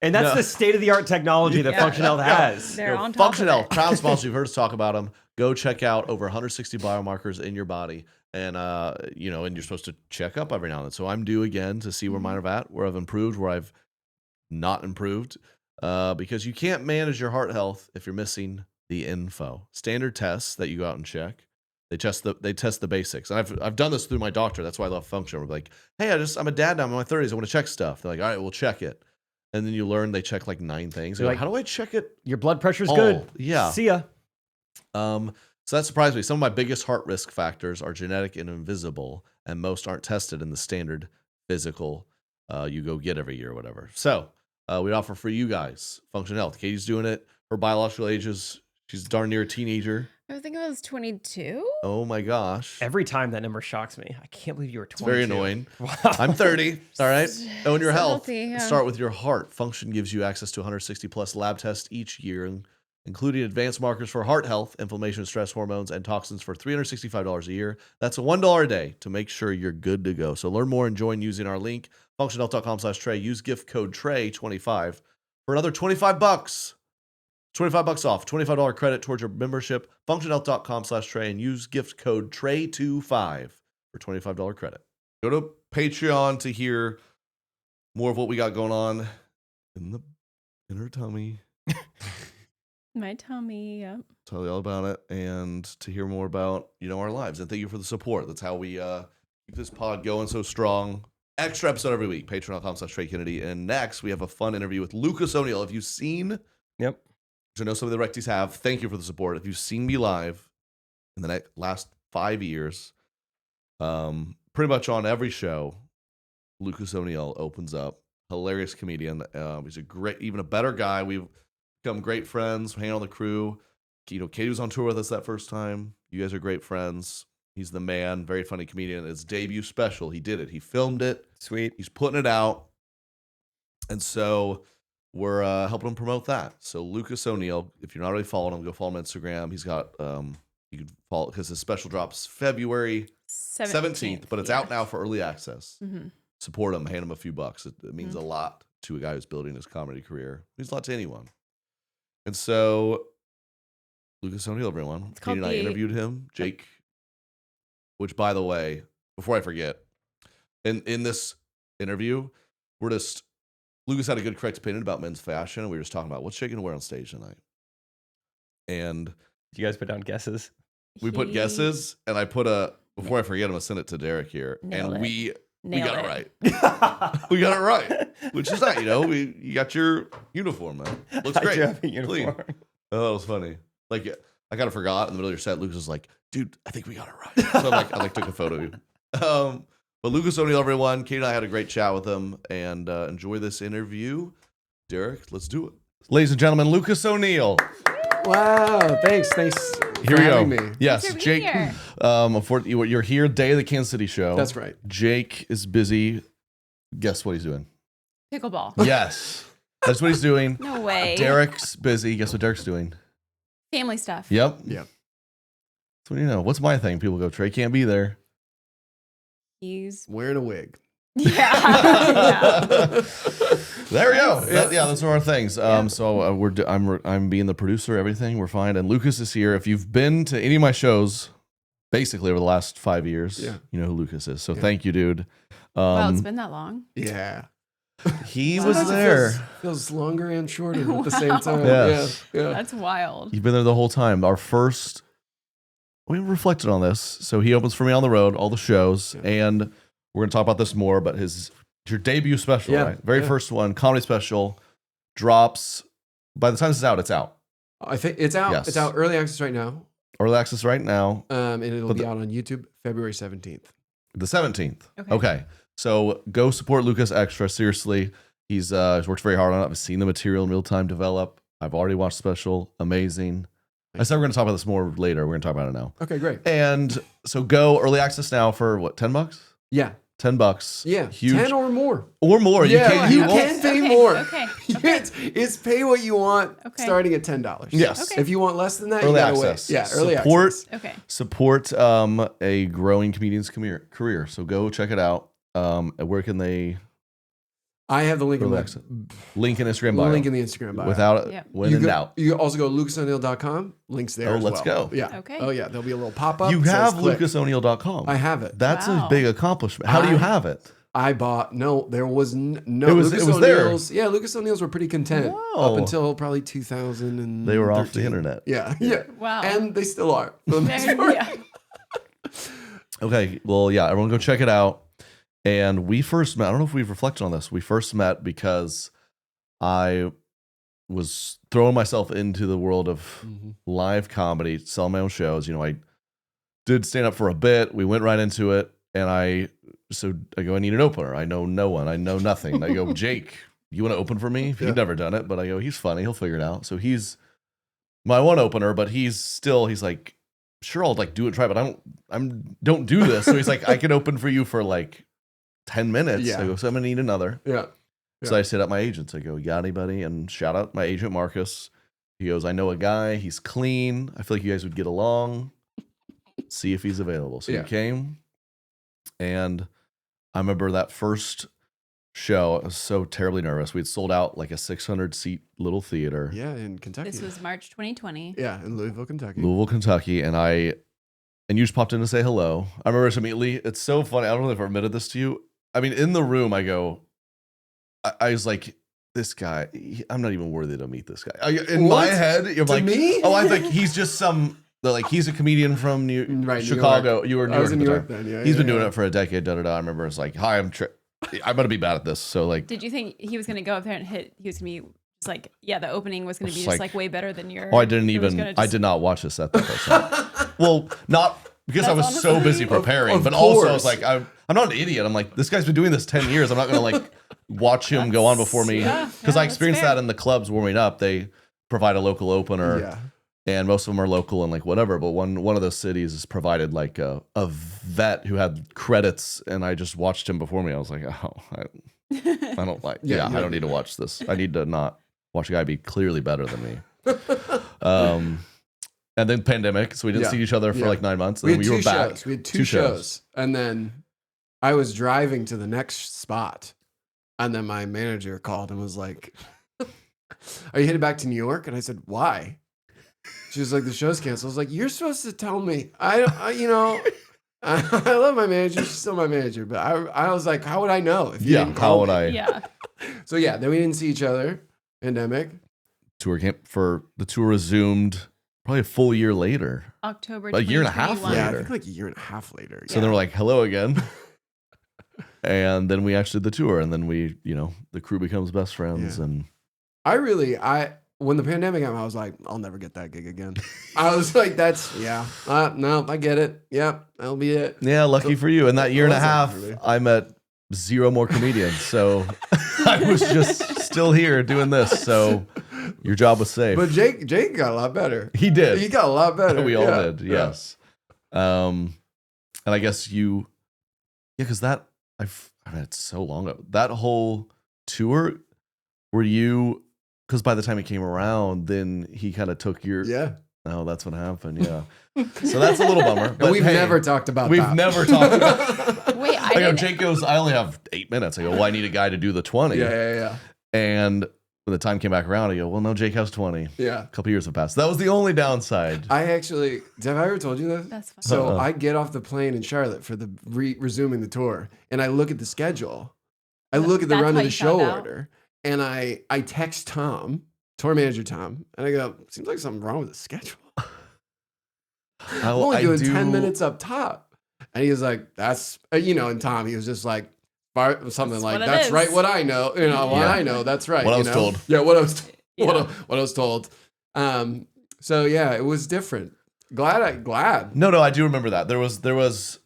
And that's No. the state-of-the-art technology that Yeah. Function Health has. They're on top Function of Health, it. proud sponsor. You've heard us talk about them. Go check out over 160 biomarkers in your body, and and you're supposed to check up every now and then. So I'm due again to see where mine are at, where I've improved, where I've not improved, because you can't manage your heart health if you're missing the info. Standard tests that you go out and check. They test the basics. And I've done this through my doctor. That's why I love Function. We're like, hey, I'm a dad now. I'm in my 30s. I want to check stuff. They're like, all right, we'll check it. And then you learn they check like 9 things. You're You're like, how do I check it? Your blood pressure's Oh, good. yeah. See ya. So that surprised me. Some of my biggest heart risk factors are genetic and invisible, and most aren't tested in the standard physical you go get every year or whatever. So we offer for you guys Function Health. Katie's doing it. Her biological age she's darn near a teenager. I think it was 22. Oh my gosh. Every time that number shocks me. I can't believe you were 22. It's very annoying. Wow. I'm 30. All right. Own your So health. healthy, yeah. Start with your heart. Function gives you access to 160 plus lab tests each year, including advanced markers for heart health, inflammation, stress hormones, and toxins for $365 a year. That's $1 a day to make sure you're good to go. So learn more and join using our link, functionhealth.com/Trey. Use gift code Trey25 for another $25. $25 off, $25 credit towards your membership, functionhealth.com/Trey, and use gift code Trey25 for $25 credit. Go to Patreon to hear more of what we got going on in her tummy. My tummy, yep. Tell you all about it, and to hear more about our lives. And thank you for the support. That's how we keep this pod going so strong. Extra episode every week, patreon.com/Trey Kennedy. And next, we have a fun interview with Lucas O'Neill. Have you seen? Yep. Which I know some of the recties have. Thank you for the support. If you've seen me live in the last 5 years, pretty much on every show, Lucas O'Neill opens up. Hilarious comedian. He's even a better guy. We've become great friends, hang on the crew. Katie was on tour with us that first time. You guys are great friends. He's the man, very funny comedian. His debut special, he did it. He filmed it. Sweet. He's putting it out. And so we're helping him promote that. So Lucas O'Neill, if you're not already following him, go follow him on Instagram. He's got, you can follow, because his special drops February 17th, but it's out now for early access. Mm-hmm. Support him, hand him a few bucks. It means a lot to a guy who's building his comedy career. It means a lot to anyone. And so Lucas O'Neill, everyone. It's Katie called and I the- interviewed him. Jake, which, by the way, before I forget, in this interview, Lucas had a good, correct opinion about men's fashion, and we were just talking about what's Jake going to wear on stage tonight. And Did you guys put down guesses? we put guesses, and I put before I forget, I'm going to send it to Derek here. Nailed and it. we Nailed got it it. right. We got it right. Which is that, you got your uniform, man. Looks I great. do have a Clean. uniform. Oh, that was funny. Like, I kind of forgot in the middle of your set. Lucas was like, dude, I think we got it right. So I took a photo of you. But Lucas O'Neill, everyone. Kate and I had a great chat with him, and enjoy this interview. Derek, let's do it. Ladies and gentlemen, Lucas O'Neill. Wow, thanks Here for we go. having me. Yes, Thanks for being Jake. here. You're here day of the Kansas City show. That's right. Jake is busy. Guess what he's doing? Pickleball. Yes, that's what he's doing. No way. Derek's busy. Guess what Derek's doing? Family stuff. Yep. Yep. So what's my thing? People go, Trey can't be there. He's Wearing a wig. yeah. There we go. Yeah, those are our things. So I'm being the producer, everything. We're fine. And Lucas is here. If you've been to any of my shows, basically over the last 5 years. Yeah. You know who Lucas is. So thank you, dude. Wow, it's been that long. Yeah. He Wow. was Sometimes it there. feels longer and shorter at the same Wow. time. Yes. Yeah. That's wild. You've been there the whole time. We reflected on this. So he opens for me on the road, all the shows, and we're gonna talk about this more. But your debut special, Yeah. right? Very first one, comedy special, drops. By the time this is out, it's out. I think it's out. Yes. It's out early access right now. Early access right now, And it'll But be out on YouTube February 17th. the 17th. Okay. Okay. So go support Lucas Extra. Seriously, he's worked very hard on it. I've seen the material in real time develop. I've already watched special. Amazing. I said we're gonna talk about this more later. We're gonna talk about it now. Okay, great. And so go early access now for what, $10? Yeah. $10. Yeah. Huge. 10 or more. Or more. Yeah, you you won't- can pay Okay, more. Okay. It's pay what you want Okay. starting at $10. Yes. Okay. If you want less than that, Early you gotta access. wait. Yeah, early Support- access. Okay. Support a growing comedian's career. So go check it out. Where can they I have the link in early my access? Link in Instagram bio. link in the Instagram bio. Without Yep. when you in go, doubt. You also go lucasoneill.com. Links there. Oh, as let's well. go. Yeah. Okay. Oh yeah. There'll be a little pop up. You have lucasoniel.com. I have it. That's a Wow. big accomplishment. How do you I- have it? I bought there was no It was Lucas there. O'Neill's. Yeah, Lucas O'Neill's were pretty content Whoa. up until probably 2000 and They were off the internet. Yeah, yeah. Wow. And they still are. For the most There- part. yeah. Okay. Well, yeah, everyone go check it out. And we first met, I don't know if we've reflected on this. We first met because I was throwing myself into the world of live comedy, selling my own shows. You know, I did stand up for a bit. We went right into it. And I go, I need an opener. I know no one. I know nothing. I go, Jake, you want to open for me? Yeah. He'd never done it, but I go, he's funny. He'll figure it out. So he's my one opener, but he's like, sure, I'll like do it, try, but I don't do this. So he's like, I can open for you for like 10 minutes. Yeah. I go, so I'm gonna need another. Yeah. So I hit up my agents. I go, you got anybody? And shout out my agent, Marcus. He goes, I know a guy. He's clean. I feel like you guys would get along. See if he's available. So Yeah. he came. And I remember that first show, I was so terribly nervous. We had sold out like a 600-seat little theater. Yeah, in Kentucky. This was March 2020. yeah, in Louisville, Kentucky. Louisville, Kentucky. And you just popped in to say hello. I remember this immediately. It's so funny. I don't know if I admitted this to you. I mean, in the room, I go, I was like, this guy, I'm not even worthy to meet this guy. In my What? head, you're To like, me? oh, I think he's just like, he's a comedian from New Chicago. York. You were in New I York was in at New the York time. then. Yeah, He's yeah, been doing yeah. it for a decade. I remember it's like, hi, I'm gonna be bad at this. So like, Did you think he was going to go up there and he was going to be just like, yeah, the opening was going to be Just just like- like way better than your. oh, I didn't it was even, gonna I just- did not watch this set that first time. Well, not because I was That's so honestly- busy preparing, Of but also I was course. like, I'm not an idiot. I'm like, this guy's been doing this 10 years. I'm not gonna like watch him go on before me Yeah, because yeah, I that's experienced fair. that in the clubs warming up. They provide a local opener. Yeah. And most of them are local and like whatever, but one of those cities is provided like a vet who had credits, and I just watched him before me. I was like, oh, I don't like. Yeah, Yeah, you I don't- don't need to watch this. I need to not watch a guy be clearly better than me. And then pandemic, so we didn't Yeah. see each other for Yeah. like 9 months. And We then had we two were back. shows. We had two shows. And then I was driving to the next spot. And then my manager called and was like, are you headed back to New York? And I said, why? She was like, the show's canceled. I was like, you're supposed to tell me. I love my manager. She's still my manager. But I was like, how would I know if you Yeah, didn't how call would me? I Yeah. So yeah, then we didn't see each other. Pandemic. tour camp for the tour resumed probably a full year later. October. A year and a half 2021. Yeah, I later. think like a year and a half later. So then we're like, hello again. And then we actually did the tour, and then we, the crew becomes best friends. Yeah. And When the pandemic happened, I was like, I'll never get that gig again. I was like, no, I get it. Yep, that'll be it. yeah, lucky for you. And that year and a Awesome, half, really. I met 0 more comedians. So I was just still here doing this. So your job was safe. But Jake got a lot better. He did. He got a lot better. We all Yeah, did, yeah. yes. And I guess because it's so long ago. That whole tour, because by the time it came around, then he kind of took your, Yeah. oh, that's what happened, yeah. So that's a little bummer. And But we've hey, never talked about we've that. never talked about Wait, I I go, didn't. Jake goes, I only have 8 minutes. I go, well, I need a guy to do the 20. Yeah. And when the time came back around, I go, well, no, Jake has 20. Yeah. A couple years have passed. That was the only downside. I actually, have I ever told you that? That's fine. So I get off the plane in Charlotte for the resuming the tour, and I look at the schedule. I look at the That's run how of the you show found out? order, and I text Tom, tour manager Tom, and I go, seems like something wrong with the schedule. I'm only doing 10 minutes up top. And he was like, that's, and Tom, he was just like, something That's like, what it that's is. right, what I know. What Yeah. I know, that's right. What I was told. Yeah, what I was Yeah. what I was told. So yeah, it was different. Glad. No, I do remember that. There was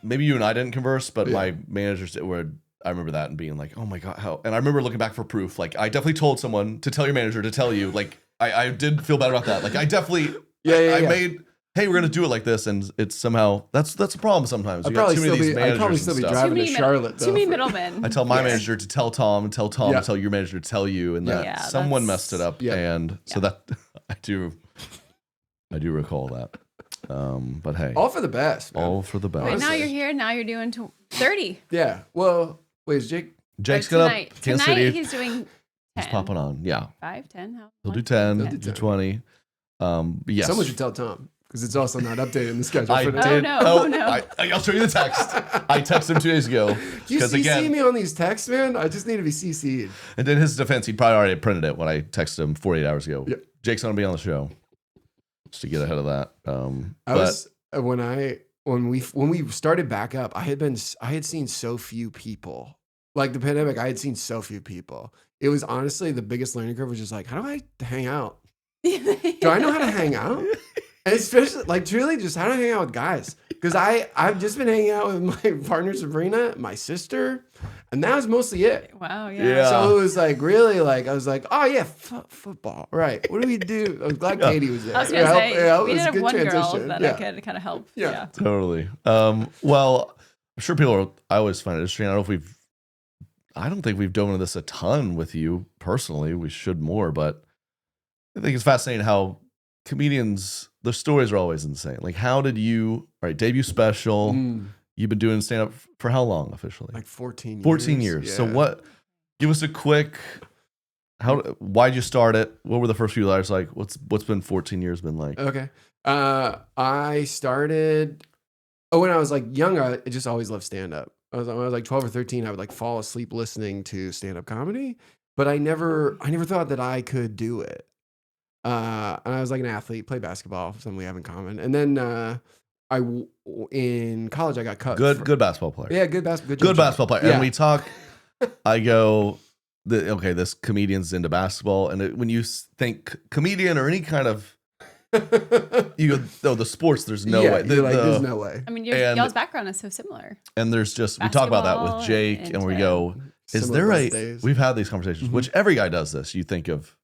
maybe you and I didn't converse, but my managers were. I remember that and being like, oh my God, how? And I remember looking back for proof. Like, I definitely told someone to tell your manager to tell you. Like, I did feel bad about that. Like, I definitely, I made, hey, we're gonna do it like this, and it's somehow that's a problem sometimes. I'd You got probably too many of these still be managers and stuff. driving to Charlotte Too though. many middlemen. I tell my Yes. manager to tell Tom, and tell Tom Yeah. to tell your manager to tell you, and that Yeah, someone that's- messed it up, Yeah. and so that I do recall that. But hey, All for the best, man. all for the best. Wait, now Honestly. you're here. Now you're doing 30. Yeah. Well, wait, is Jake? Jake's Or gonna tonight. Kansas Tonight City. he's doing 10. He's popping on. Yeah, 5, 10. How he'll do much? 10, He'll do do 10. 20. Yes. Someone should tell Tom because it's also not updated in the schedule I for did. today. no. Oh, no. I'll show you the text. I texted him 2 days ago. Do you Because CC again, me on these texts, man? I just need to be CC'd. and in his defense, he probably already printed it when I texted him 48 hours ago. Yep. Jake's gonna be on the show, just to get ahead of that. I was when we started back up, I had seen so few people. Like the pandemic, I had seen so few people. It was honestly the biggest learning curve was just like, how do I hang out? Do I know how to hang out? And especially like truly just how to hang out with guys. Because I've just been hanging out with my partner Sabrina, my sister, and that was mostly it. Wow, yeah. Yeah. So it was like really like I was like, oh yeah, football, right? What do we do? I was glad Katie was there. I was going to say, it we was did a have good one girl transition. that Yeah. I could kind of help. Yeah. Yeah. Totally. Well, I'm sure people are. I always find it interesting. I don't think we've dove into this a ton with you personally. We should more, but I think it's fascinating how comedians, their stories are always insane. Like, how did you, all right, debut special? You've been doing stand up for how long officially? Like 14 years. 14 years. So Yeah. what? Give us a quick. Why'd you start it? What were the first few letters like? What's been 14 years been like? Okay. I started when I was like young, I just always loved stand up. When I was like 12 or 13, I would like fall asleep listening to stand up comedy, but I never thought that I could do it. And I was like an athlete, played basketball, something we have in common. And then in college I got cut. Good basketball player. Yeah, good basketball. Good basketball player. Yeah. And we talk. I go. Okay, this comedian's into basketball, and when you think comedian or any kind of, you go, oh, the sports. There's no way. You're like, there's no way. I mean, And- y'all's background is so similar. And there's just we talk about that Basketball with Jake, and we and, go, is Similar there a? birthdays. We've had these conversations, which every guy does this. You think of.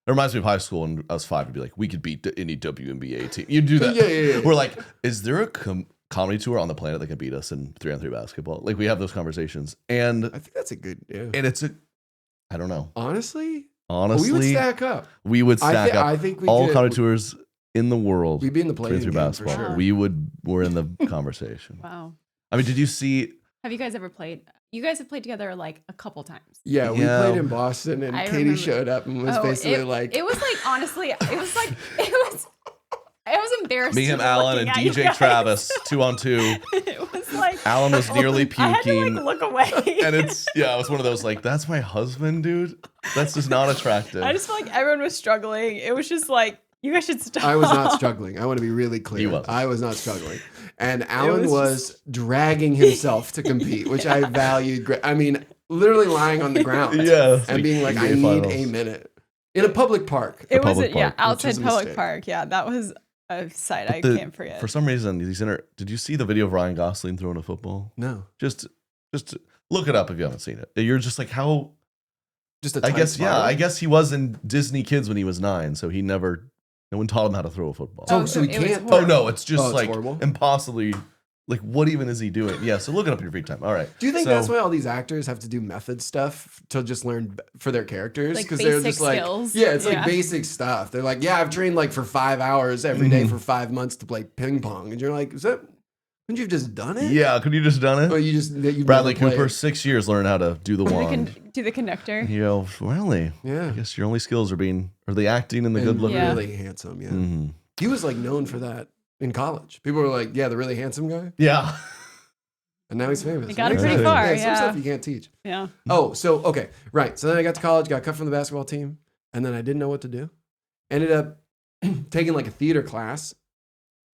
It reminds me of high school, and I was 5 to be like, we could beat any WNBA team. You do that. Yeah. We're like, is there a comedy tour on the planet that can beat us in 3-on-3 basketball? Like we have those conversations, and I think that's a good. Yeah. it's a. I don't know. Honestly, Honestly, we would stack up. we would stack up. I think we all could, comedy tours in the world. We'd be in the playing 3-on-3 game basketball. for sure. We're in the conversation. Wow. I mean, did you see? Have you guys ever played? You guys have played together like a couple times. Yeah, we Yeah. played in Boston, and I Katie remember- showed up and was basically like, it was like honestly, it was embarrassing. Me, him, Alan, and DJ Travis, 2-on-2. It was like Alan was nearly I had to puking. like look away. And it was one of those like, that's my husband, dude. That's just not attractive. I just felt like everyone was struggling. It was just like you guys should stop. I was not struggling. I want to be really clear. He was. I was not struggling. And Alan was was dragging himself to compete, which I valued. I mean, literally lying on the ground Yeah. and being like, I NBA need finals. a minute in a public park. It was public park, which outside is a public mistake. park. Yeah, that was a sight I The- can't forget. For some reason, did you see the video of Ryan Gosling throwing a football? No, Just look it up if you haven't seen it. You're just like, how? just a I tight guess, spiral. I guess he was in Disney Kids when he was 9, so no one taught him how to throw a football. Oh, so so he it was can't. Oh no, it's just Oh, it's like horrible? impossibly. Like, what even is he doing? Yeah, so look it up in your free time. All right. Do you think So- that's why all these actors have to do method stuff to just learn for their characters? Like they're basic just like, skills. yeah, it's like Yeah. basic stuff. They're like, yeah, I've trained like for 5 hours every day for 5 months to play ping pong, and you're like, is that Couldn't you have just done it? Yeah, could you just done Or it? you just you Bradley never played Cooper, it? 6 years learn how to do the wand. Do the conductor. You go, really? Yeah. I guess your only skills are the acting and the good And looking. Yeah. really handsome. Yeah. hmm He was like known for that in college. People were like, "Yeah, the really handsome guy," Yeah. and now he's famous. They got him Makes pretty sense. far, Some yeah. stuff you can't teach. Yeah. Oh, so okay, right. So then I got to college, got cut from the basketball team, and then I didn't know what to do. Ended up taking like a theater class.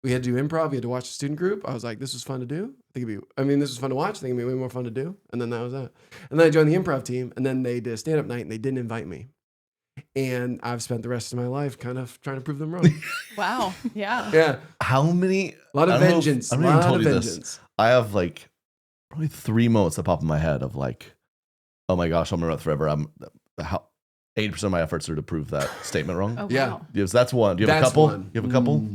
We had to do improv. We had to watch a student group. I was like, this was fun to do. This was fun to watch. I think it'd be way more fun to do. And then that was that. And then I joined the improv team, and then they did a stand-up night, and they didn't invite me. And I've spent the rest of my life kind of trying to prove them wrong. Wow. Yeah. Yeah, How many? a lot I of don't know if- vengeance. I A haven't even lot told of you this. vengeance. I have like probably 3 moments that pop in my head of like, oh my gosh, I'll remember that forever. How 80% of my efforts are to prove that statement wrong. Oh, Yeah. wow. Yes, that's one. Do you have That's a couple? one. You have a couple?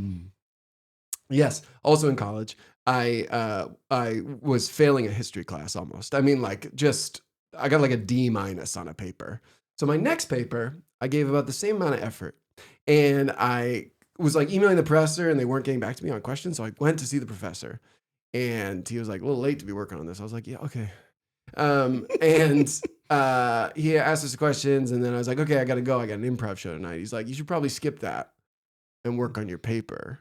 Yes. Also in college, I was failing a history class almost. I mean, like I got like a D- on a paper. So my next paper, I gave about the same amount of effort, and I was like emailing the professor, and they weren't getting back to me on questions. So I went to see the professor, and he was like, "A little late to be working on this." I was like, "Yeah, okay." And he asked us questions, and then I was like, "Okay, I got to go. I got an improv show tonight." He's like, "You should probably skip that and work on your paper,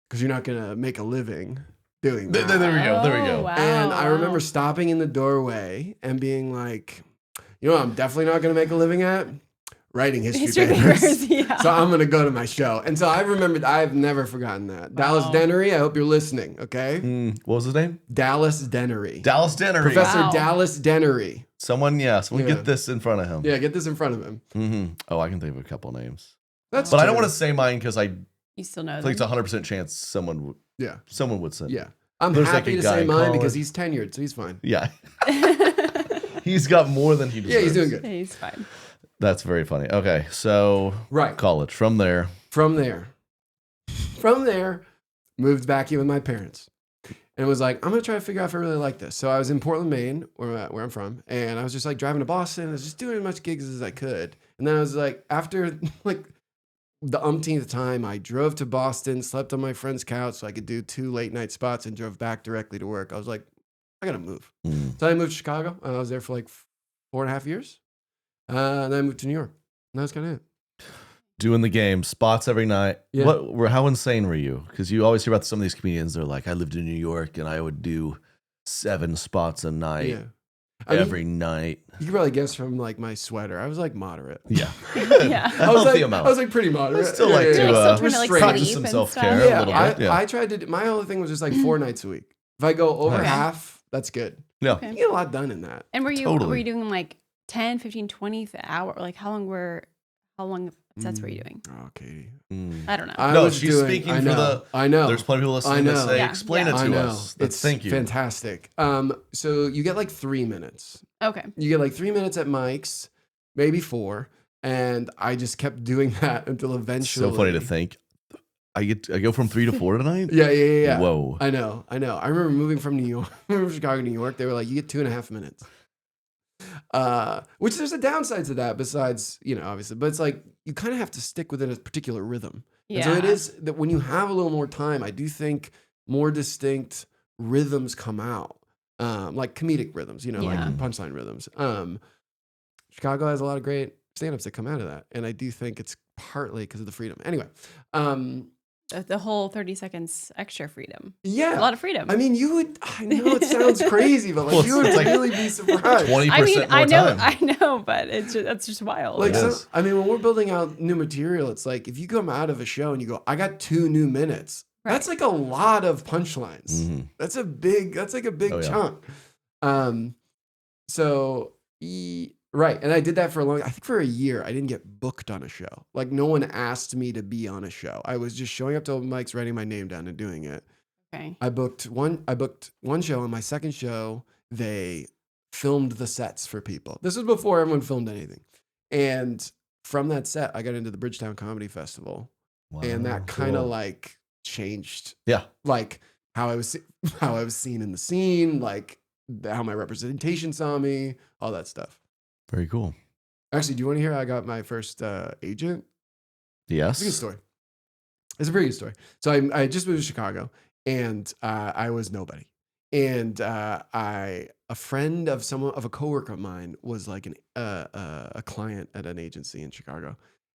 because you're not gonna make a living doing that." There we go. There we Oh, go. wow, And I remember wow. stopping in the doorway and being like, "You know what I'm definitely not gonna make a living at? Writing history papers." Yeah. So I'm gonna go to my show. And so I remembered, I've never forgotten that. Dallas Wow. Dennery, I hope you're listening, okay? What was his name? Dallas Dennery. Dallas Dennery. Professor Wow. Dallas Dennery. Someone Yeah. get this in front of him. Yeah, get this in front of him. Oh, I can think of a couple names. That's But I don't true. want to say mine because I You still know think it's them. 100% chance someone would say. Yeah. I'm There's like happy a to guy say in mine because college. he's tenured, so he's fine. Yeah. He's got more than he deserves. Yeah, he's doing good. He's fine. That's very funny. Okay, so Right. college. From there, From there, moved back in with my parents, and was like, I'm gonna try to figure out if I really like this. So I was in Portland, Maine, where I'm from, and I was just like driving to Boston. I was just doing as much gigs as I could, and then I was like, after like the umpteenth time, I drove to Boston, slept on my friend's couch so I could do 2 late night spots, and drove back directly to work. I was like, I gotta move. So I moved to Chicago, and I was there for like 4.5 years, and then I moved to New York. And that was kind of it. doing the game, spots every night. Yeah. How insane were you? Because you always hear about some of these comedians. They're like, I lived in New York and I would do 7 spots a night Yeah. I mean, every night. you could probably guess from like my sweater. I was like moderate. Yeah. Yeah. A healthy I amount. was like pretty moderate. I still like to You're like still trying to, like, restrained. practice sleep some and self-care stuff. a little Yeah, bit. Yeah. I tried to. My whole thing was just like 4 nights a week. If I go over Nice. half, that's good. Yeah. Okay. You get a lot done in that. And were you Totally. doing like 10, 15, 20 the hour? Like how long sets were you doing? Oh, Katie. I don't know. I No, was she's speaking I for know, the- I know. There's plenty of people I listening to know. say, Yeah. explain Yeah. it I to know. us. It's Thank you. fantastic. So you get like 3 minutes. Okay. You get like 3 minutes at Mike's, maybe 4, and I just kept doing that until eventually. So funny to think. I go from 3 to 4 tonight. Yeah. Whoa. I know. I remember moving from New York, from Chicago to New York. They were like, you get 2.5 minutes. Which there's a downside to that besides, obviously, but it's like you kind of have to stick within a particular rhythm. And so it Yeah. is that when you have a little more time, I do think more distinct rhythms come out. Like comedic rhythms, Yeah. like punchline rhythms. Chicago has a lot of great stand-ups that come out of that. And I do think it's partly because of the freedom. Anyway, The whole 30 seconds extra freedom. yeah. A lot of freedom. I mean, I know it sounds crazy, but Well, like you would it's like really be surprised. 20% I mean, more I know, time. but that's just wild. Like, It so, is. I mean, when we're building out new material, it's like if you come out of a show and you go, I got 2 new minutes. That's like a lot of punchlines. Mhm. That's like a big Oh, yeah. chunk. Right. And I did that I think for a year, I didn't get booked on a show. Like no one asked me to be on a show. I was just showing up to open mics, writing my name down and doing it. Okay. I booked one show, and my second show, they filmed the sets for people. This was before everyone filmed anything. And from that set, I got into the Bridgetown Comedy Festival. And that kind of Cool. like changed Yeah. like how I was seen in the scene, like how my representation saw me, all that stuff. Very cool. Actually, do you want to hear how I got my first agent? Yes. It's a good story. It's a pretty good story. So I just moved to Chicago, and I was nobody. And a friend of a coworker of mine was like a client at an agency in Chicago.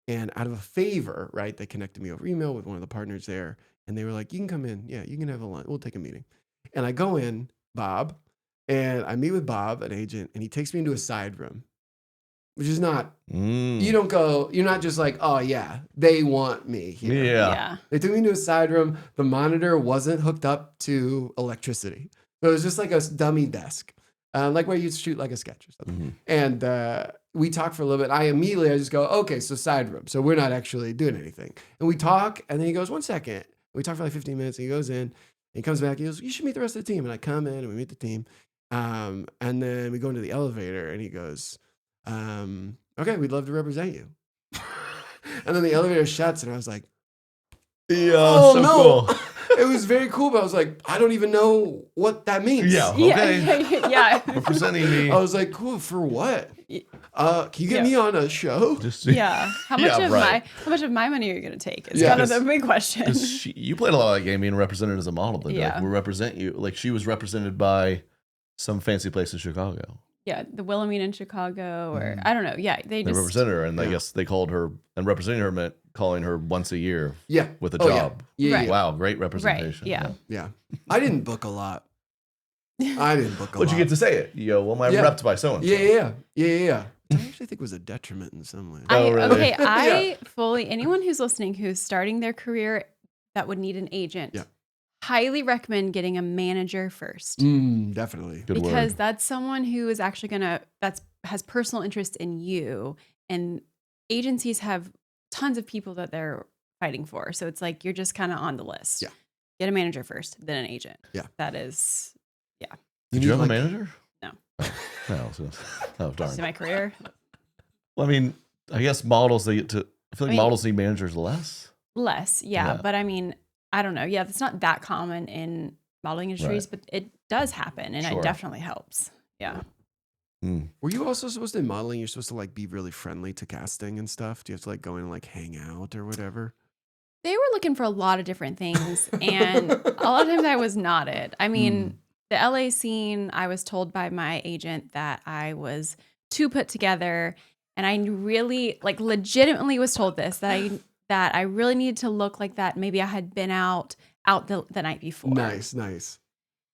And out of a favor, right, they connected me over email with one of the partners there. And they were like, you can come in. Yeah, you can have a lunch. We'll take a meeting. And I go in, Bob, and I meet with Bob, an agent, and he takes me into a side room, which is not, you don't go, you're not just like, oh yeah, they want me here. Yeah. They took me into a side room. The monitor wasn't hooked up to electricity. So it was just like a dummy desk, like where you'd shoot like a sketch or something. And we talked for a little bit. I just go, okay, so side room. So we're not actually doing anything. And we talk, and then he goes, 1 second. We talk for like 15 minutes, and he goes in, and he comes back, he goes, you should meet the rest of the team. And I come in, and we meet the team. And then we go into the elevator, and he goes, okay, we'd love to represent you. And then the elevator shuts, and I was like, Yeah, oh so no. cool. It was very cool, but I was like, I don't even know what that means. Yeah, okay. Yeah. Representing me. I was like, cool, for what? Can you get Yeah. me on a show? Just Yeah. How much Yeah, of right. how much of my money are you gonna take? Is Yeah. kind of the big question. 'Cause you played a lot of that game being represented as a model. They'd be like, Yeah. we represent you. Like she was represented by some fancy place in Chicago. Yeah, the Wilhelmine in Chicago, or I don't know. Yeah, they They just represented her, and I Yeah. guess they called her, and representing her meant calling her once a year Yeah. with a Oh, yeah. job. Yeah. Right. Wow, great right. representation. Yeah. Yeah. I didn't book a lot. I didn't book a But lot. you get to say it. You go, well, my Yeah. rep's by so and so. Yeah. Which I actually think was a detriment in some ways. Oh, really? Okay, I fully anyone who's listening who's starting their career that would need an agent. Yeah. Highly recommend getting a manager first. Definitely. Good Because word. that's someone who is actually has personal interest in you, and agencies have tons of people that they're fighting for, so it's like you're just kind of on the list. Yeah. Get a manager first, then an agent. Yeah. That is Did need, you have like- a manager? No. Oh, no. Oh, darn. to my career. Well, I mean, I guess models, they get to, I feel like I mean- models need managers less. Less, yeah, Yeah. but I mean, I don't know. Yeah, that's not that common in modeling industries, but it does happen, and Sure. it definitely helps. Yeah. Were you also supposed to, in modeling, you're supposed to like be really friendly to casting and stuff? Do you have to like go in and like hang out or whatever? They were looking for a lot of different things, and a lot of times I was not it. I mean, the LA scene, I was told by my agent that I was too put together, and I really, like, legitimately was told this, that I really needed to look like that. Maybe I had been out the night before. Nice.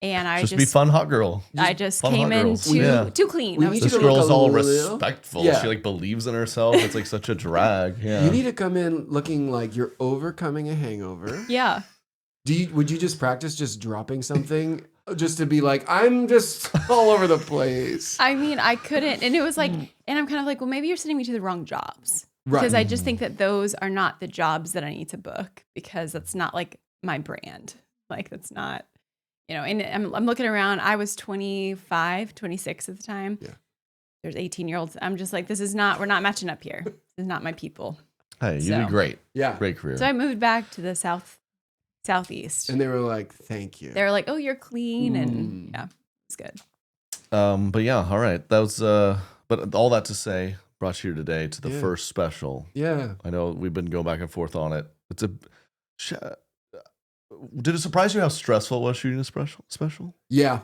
And I Just be fun, hot girl. I just fun came hot in girls. too Yeah. too clean. We I was need This you too to look girl's a all little- respectful. Yeah. She like believes in herself. It's like such a drag. Yeah. You need to come in looking like you're overcoming a hangover. Yeah. Would you just practice just dropping something just to be like, I'm just all over the place? I mean, I couldn't. And it was like, and I'm kind of like, well, maybe you're sending me to the wrong jobs. Right. Because I just think that those are not the jobs that I need to book, because that's not like my brand. Like, that's not, and I'm looking around. I was 25, 26 at the time. Yeah. There's 18-year-olds. I'm just like, we're not matching up here. This is not my people. Hey, you So- did great. Yeah. Great career. So I moved back to the southeast. And they were like, thank you. They were like, oh, you're clean. And yeah, it's good. But yeah, all right. That was but all that to say, brought you here today to the Yeah. first special. Yeah. I know we've been going back and forth on it. Did it surprise you how stressful it was shooting a special? Yeah.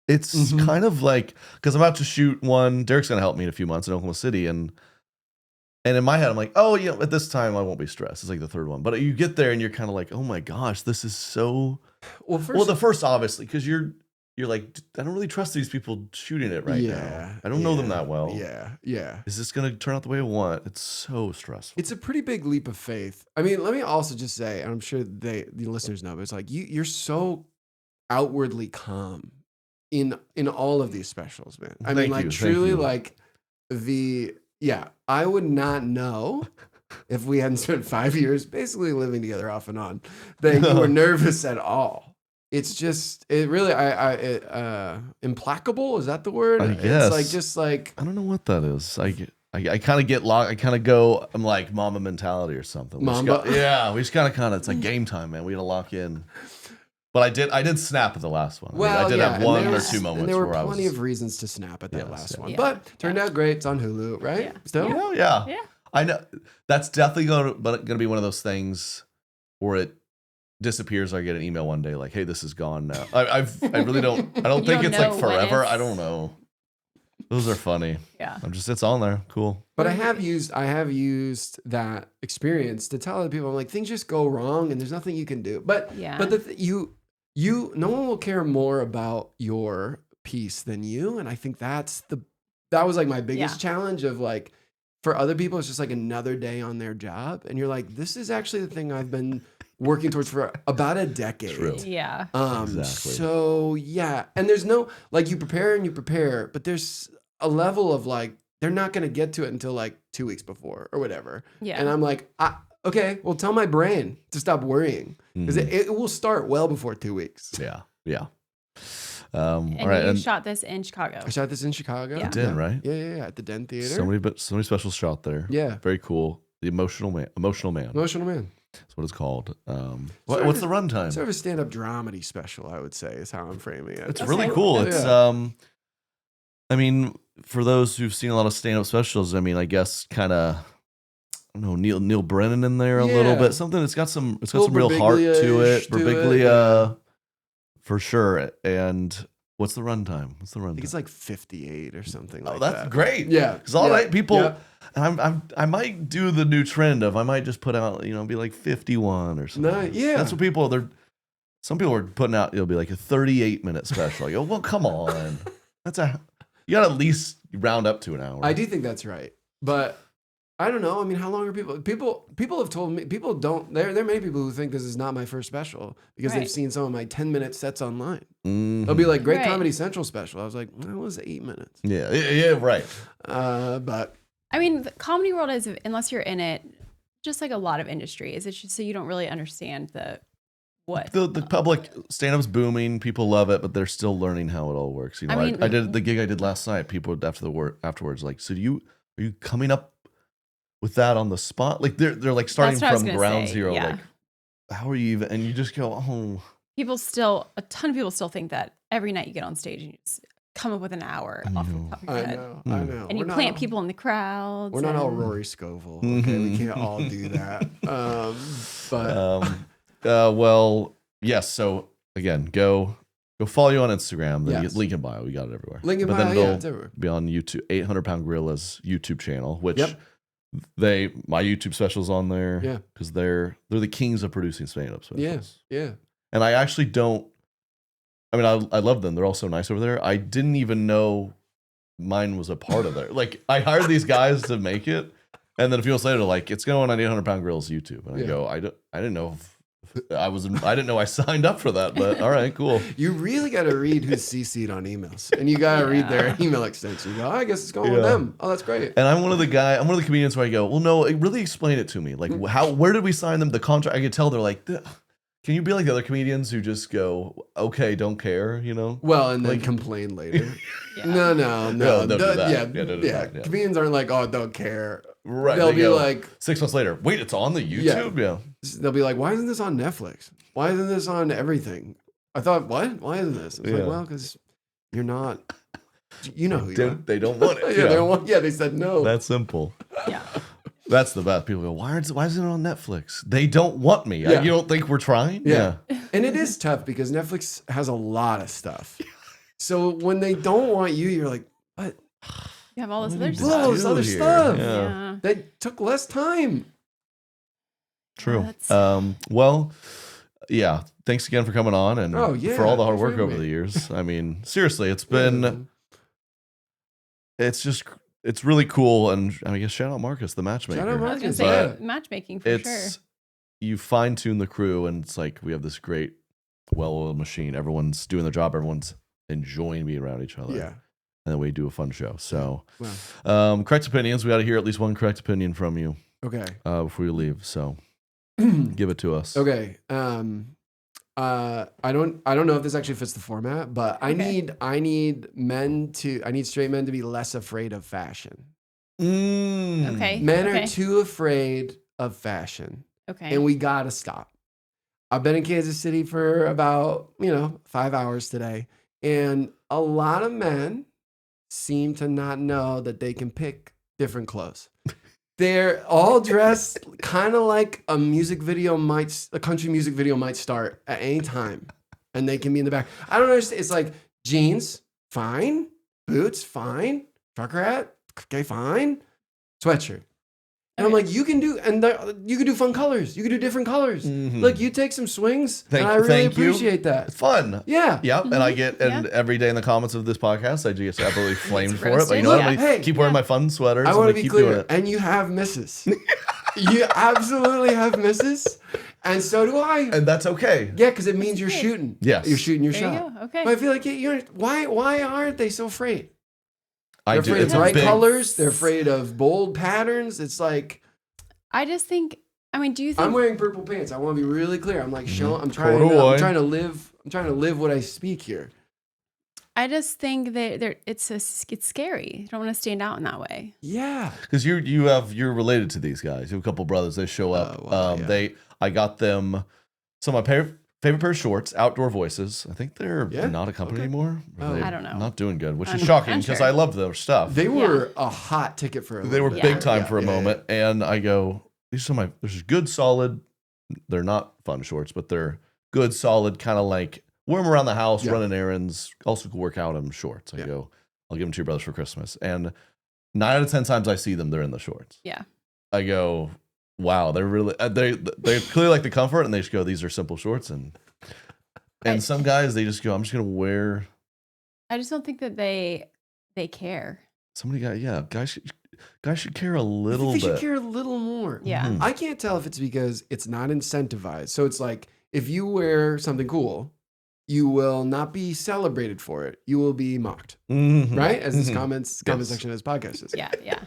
It's Mhm. kind of like, because I'm about to shoot one. Derek's going to help me in a few months in Oklahoma City, and in my head I'm like, oh, at this time I won't be stressed. It's like the third one, but you get there and you're kind of like, oh my gosh, this is so. Well, first, Well, the first obviously, because you're like, I don't really trust these people shooting it right now. I don't know them that well. Yeah. Is this going to turn out the way I want? It's so stressful. It's a pretty big leap of faith. I mean, let me also just say, and I'm sure the listeners know, but it's like you're so outwardly calm in all of these specials, man. I mean, Thank like you, thank truly, you. like I would not know if we hadn't spent 5 years basically living together off and on that you were nervous at all. It's just, it really, implacable. Is that the word? I It's guess. like, just like, I don't know what that is. I kind of get locked. I kind of go, I'm like Mamba mentality or something. We just Mamba? we just kind of, it's like game time, man. We got to lock in. But I did snap at the last one. well, I did have and one there or was- two moments and there were where I plenty was. of reasons to snap at that Yes, last yeah. one, Yeah. but turned out great. It's on Hulu, right? Yeah. Still, Oh yeah. Yeah. I know that's definitely going to be one of those things where it disappears. I get an email one day like, "Hey, this is gone now." I really don't. I don't You think don't it's know like when forever. it's- I don't know. Those are funny. Yeah. It's on there. Cool. But I have used that experience to tell other people, I'm like, things just go wrong and there's nothing you can do. But Yeah. no one will care more about your piece than you. And I think that was like my biggest challenge of like, for other people, it's just like another day on their job. And you're like, this is actually the thing I've been working towards for about a decade. True. Yeah. Exactly. So yeah. And there's no, like you prepare, but there's a level of like, they're not going to get to it until like 2 weeks before or whatever. Yeah. And I'm like, okay, well tell my brain to stop worrying because it will start well before 2 weeks. Yeah. Yeah. And all right. you And shot this in Chicago. I shot this in Chicago. Yeah. you did, right? Yeah. At the Den Theater. So many specials shot there. Yeah. Very cool. The Emotional Man. Emotional Man. That's what it's called. Sort What's of- the runtime? Sort of a stand-up dramedy special, I would say, is how I'm framing it. It's That's really okay. cool. Yeah. It's I mean, for those who've seen a lot of stand-up specials, I mean, I guess kind of, I don't know, Neil Brennan in there a little Yeah. bit. Something it's got some Little real heart to Birbiglia-ish it. to it, Birbiglia, for sure. And what's the runtime? I think it's like 58 or something like Oh, that. that's great. Yeah. Because all right, people. Yeah. And I might do the new trend of I might just put out, be like 51 or something. No, yeah. That's what some people are putting out, it'll be like a 38-minute special. I go, well, come on. You got to at least round up to an hour. I do think that's right. But I don't know. I mean, how long are people have told me, people don't, there are many people who think this is not my first special because they've Right. seen some of my 10-minute sets online. Mhm. They'll be like, great Right. Comedy Central special. I was like, that was 8 minutes. Yeah, right. But I mean, the comedy world is, unless you're in it, just like a lot of industries, it's just so you don't really understand what. The public stand-up's booming. People love it, but they're still learning how it all works. I mean- I did the gig I did last night. People afterwards like, so are you coming up with that on the spot? Like they're like starting That's what I was from gonna ground say, zero. yeah. Like, how are you even? And you just go, oh, A ton of people still think that every night you get on stage and you just come up with an hour off the top of your I head. know. And you We're not plant all- people in the crowds. We're not all and- Rory Scovel. Okay, we can't all do that. But well, yes. So again, go follow you on Instagram. The Yes. link in bio. We got it everywhere. link in But bio, then yeah, it'll it's everywhere. be on YouTube. 800 Pound Gorilla's YouTube channel, which Yep. my YouTube specials on there. Yeah. because they're the kings of producing stand-up specials. Yeah. And I actually don't. I mean, I love them. They're all so nice over there. I didn't even know mine was a part of there. Like, I hired these guys to make it, and then a few months later, like, it's going on 800 Pound Gorilla's YouTube, and I Yeah. go, I didn't know if I didn't know I signed up for that, but all right, cool. You really got to read who's CC'd on emails, and you got to read their email extension. You go, oh, I guess it's going with Yeah. them. Oh, that's great. And I'm one of the comedians where I go, well, no, really explain it to me. Like, where did we sign them? The contract. I could tell they're like, can you be like the other comedians who just go, okay, don't care, Well, and then Like- complain later. Yeah. No. No, don't do that. Yeah, Yeah, don't do that, yeah. Comedians aren't like, oh, don't care. Right? They'll they be go, like, 6 months later, wait, it's on the YouTube. Yeah. they'll be like, why isn't this on Netflix? Why isn't this on everything? I thought, what? Why isn't this? I was Yeah. like, well, because you're not. You know who you are. They don't want it. Yeah, they don't want. Yeah, they said no. That's simple. Yeah. That's the best. People go, why isn't it on Netflix? They don't want me. Yeah. You don't think we're trying? Yeah. And it is tough because Netflix has a lot of stuff. So when they don't want you, you're like, what? You have all this What do other you stuff. All this do other here? stuff. Yeah. Yeah. That took less time. True. That's- Well, yeah. Thanks again for coming on and Oh, yeah, for all the hard thanks for work over having the me. years. I mean, seriously, it's been, it's really cool. And I guess shout out Marcus, the matchmaker. Shout out I was gonna Marcus, say yeah. matchmaking for sure. You fine tune the crew, and it's like we have this great, well-oiled machine. Everyone's doing their job. Everyone's enjoying being around each other. Yeah. And then we do a fun show. So, Wow. correct opinions. We got to hear at least one correct opinion from you Okay. before you leave. So, give it to us. Okay. I don't know if this actually fits the format, but I Okay. need straight men to be less afraid of fashion. Mm. Okay. Men okay. are too afraid of fashion, Okay. and we gotta stop. I've been in Kansas City for about 5 hours today, and a lot of men seem to not know that they can pick different clothes. They're all dressed kind of like a country music video might start at any time, and they can be in the back. I don't understand. It's like jeans, fine. Boots, fine. Trucker hat, okay, fine. Sweatshirt. And I'm Okay. like, you can do fun colors. You can do different colors. Mhm. Like, you take some swings, Thank- and I really thank you. appreciate that. It's fun. Yeah. Yep, and I get Yeah. every day in the comments of this podcast, I just get absolutely flamed for it. But roasted. you know what? Yeah. I'm gonna Hey, keep wearing yeah. my fun sweaters. I I'm want to gonna be keep doing clear, it. and you have misses. You absolutely have misses, and so do I. And that's okay. Yeah, because it means you're good. shooting. Yes. You're shooting your There you shot. go. Okay. But I feel like why aren't they so afraid? I They're do. afraid It's of a bright big. colors. They're afraid of bold patterns. It's like, I just think. I mean, do you think? I'm wearing purple pants. I want to be really clear. I'm like, I'm Corduroy. trying to live what I speak here. I just think that it's scary. You don't want to stand out in that way. Yeah. Because you're related to these guys. You have a couple brothers. They show up. Oh, wow, yeah. I got them. So my favorite pair of shorts, Outdoor Voices. I think they're Yeah? not a company Okay. anymore. Oh. They're I don't know. Not doing good, which is I'm shocking because unsure. I love their stuff. They were a hot ticket for a They little were bit. big Yeah. time Yeah, for a yeah, moment, and I go, these are this is good, solid. They're not fun shorts, but they're good, solid, kind of like wear them around the house, Yeah. running errands. Also, could work out in shorts. I Yeah. go, I'll give them to your brothers for Christmas, and 9 out of 10 times I see them, they're in the shorts. Yeah. I go, wow, they're really they clearly like the comfort, and they just go, these are simple shorts, and some guys they just go, I'm just gonna wear. I just don't think that they care. Guys should care a I little think they bit. should care a little more. Yeah. Mhm. I can't tell if it's because it's not incentivized. So it's like, if you wear something cool, you will not be celebrated for it. You will be mocked, Mhm. right? As this Mhm. comment Yes. section of this podcast is. Yeah. Yeah.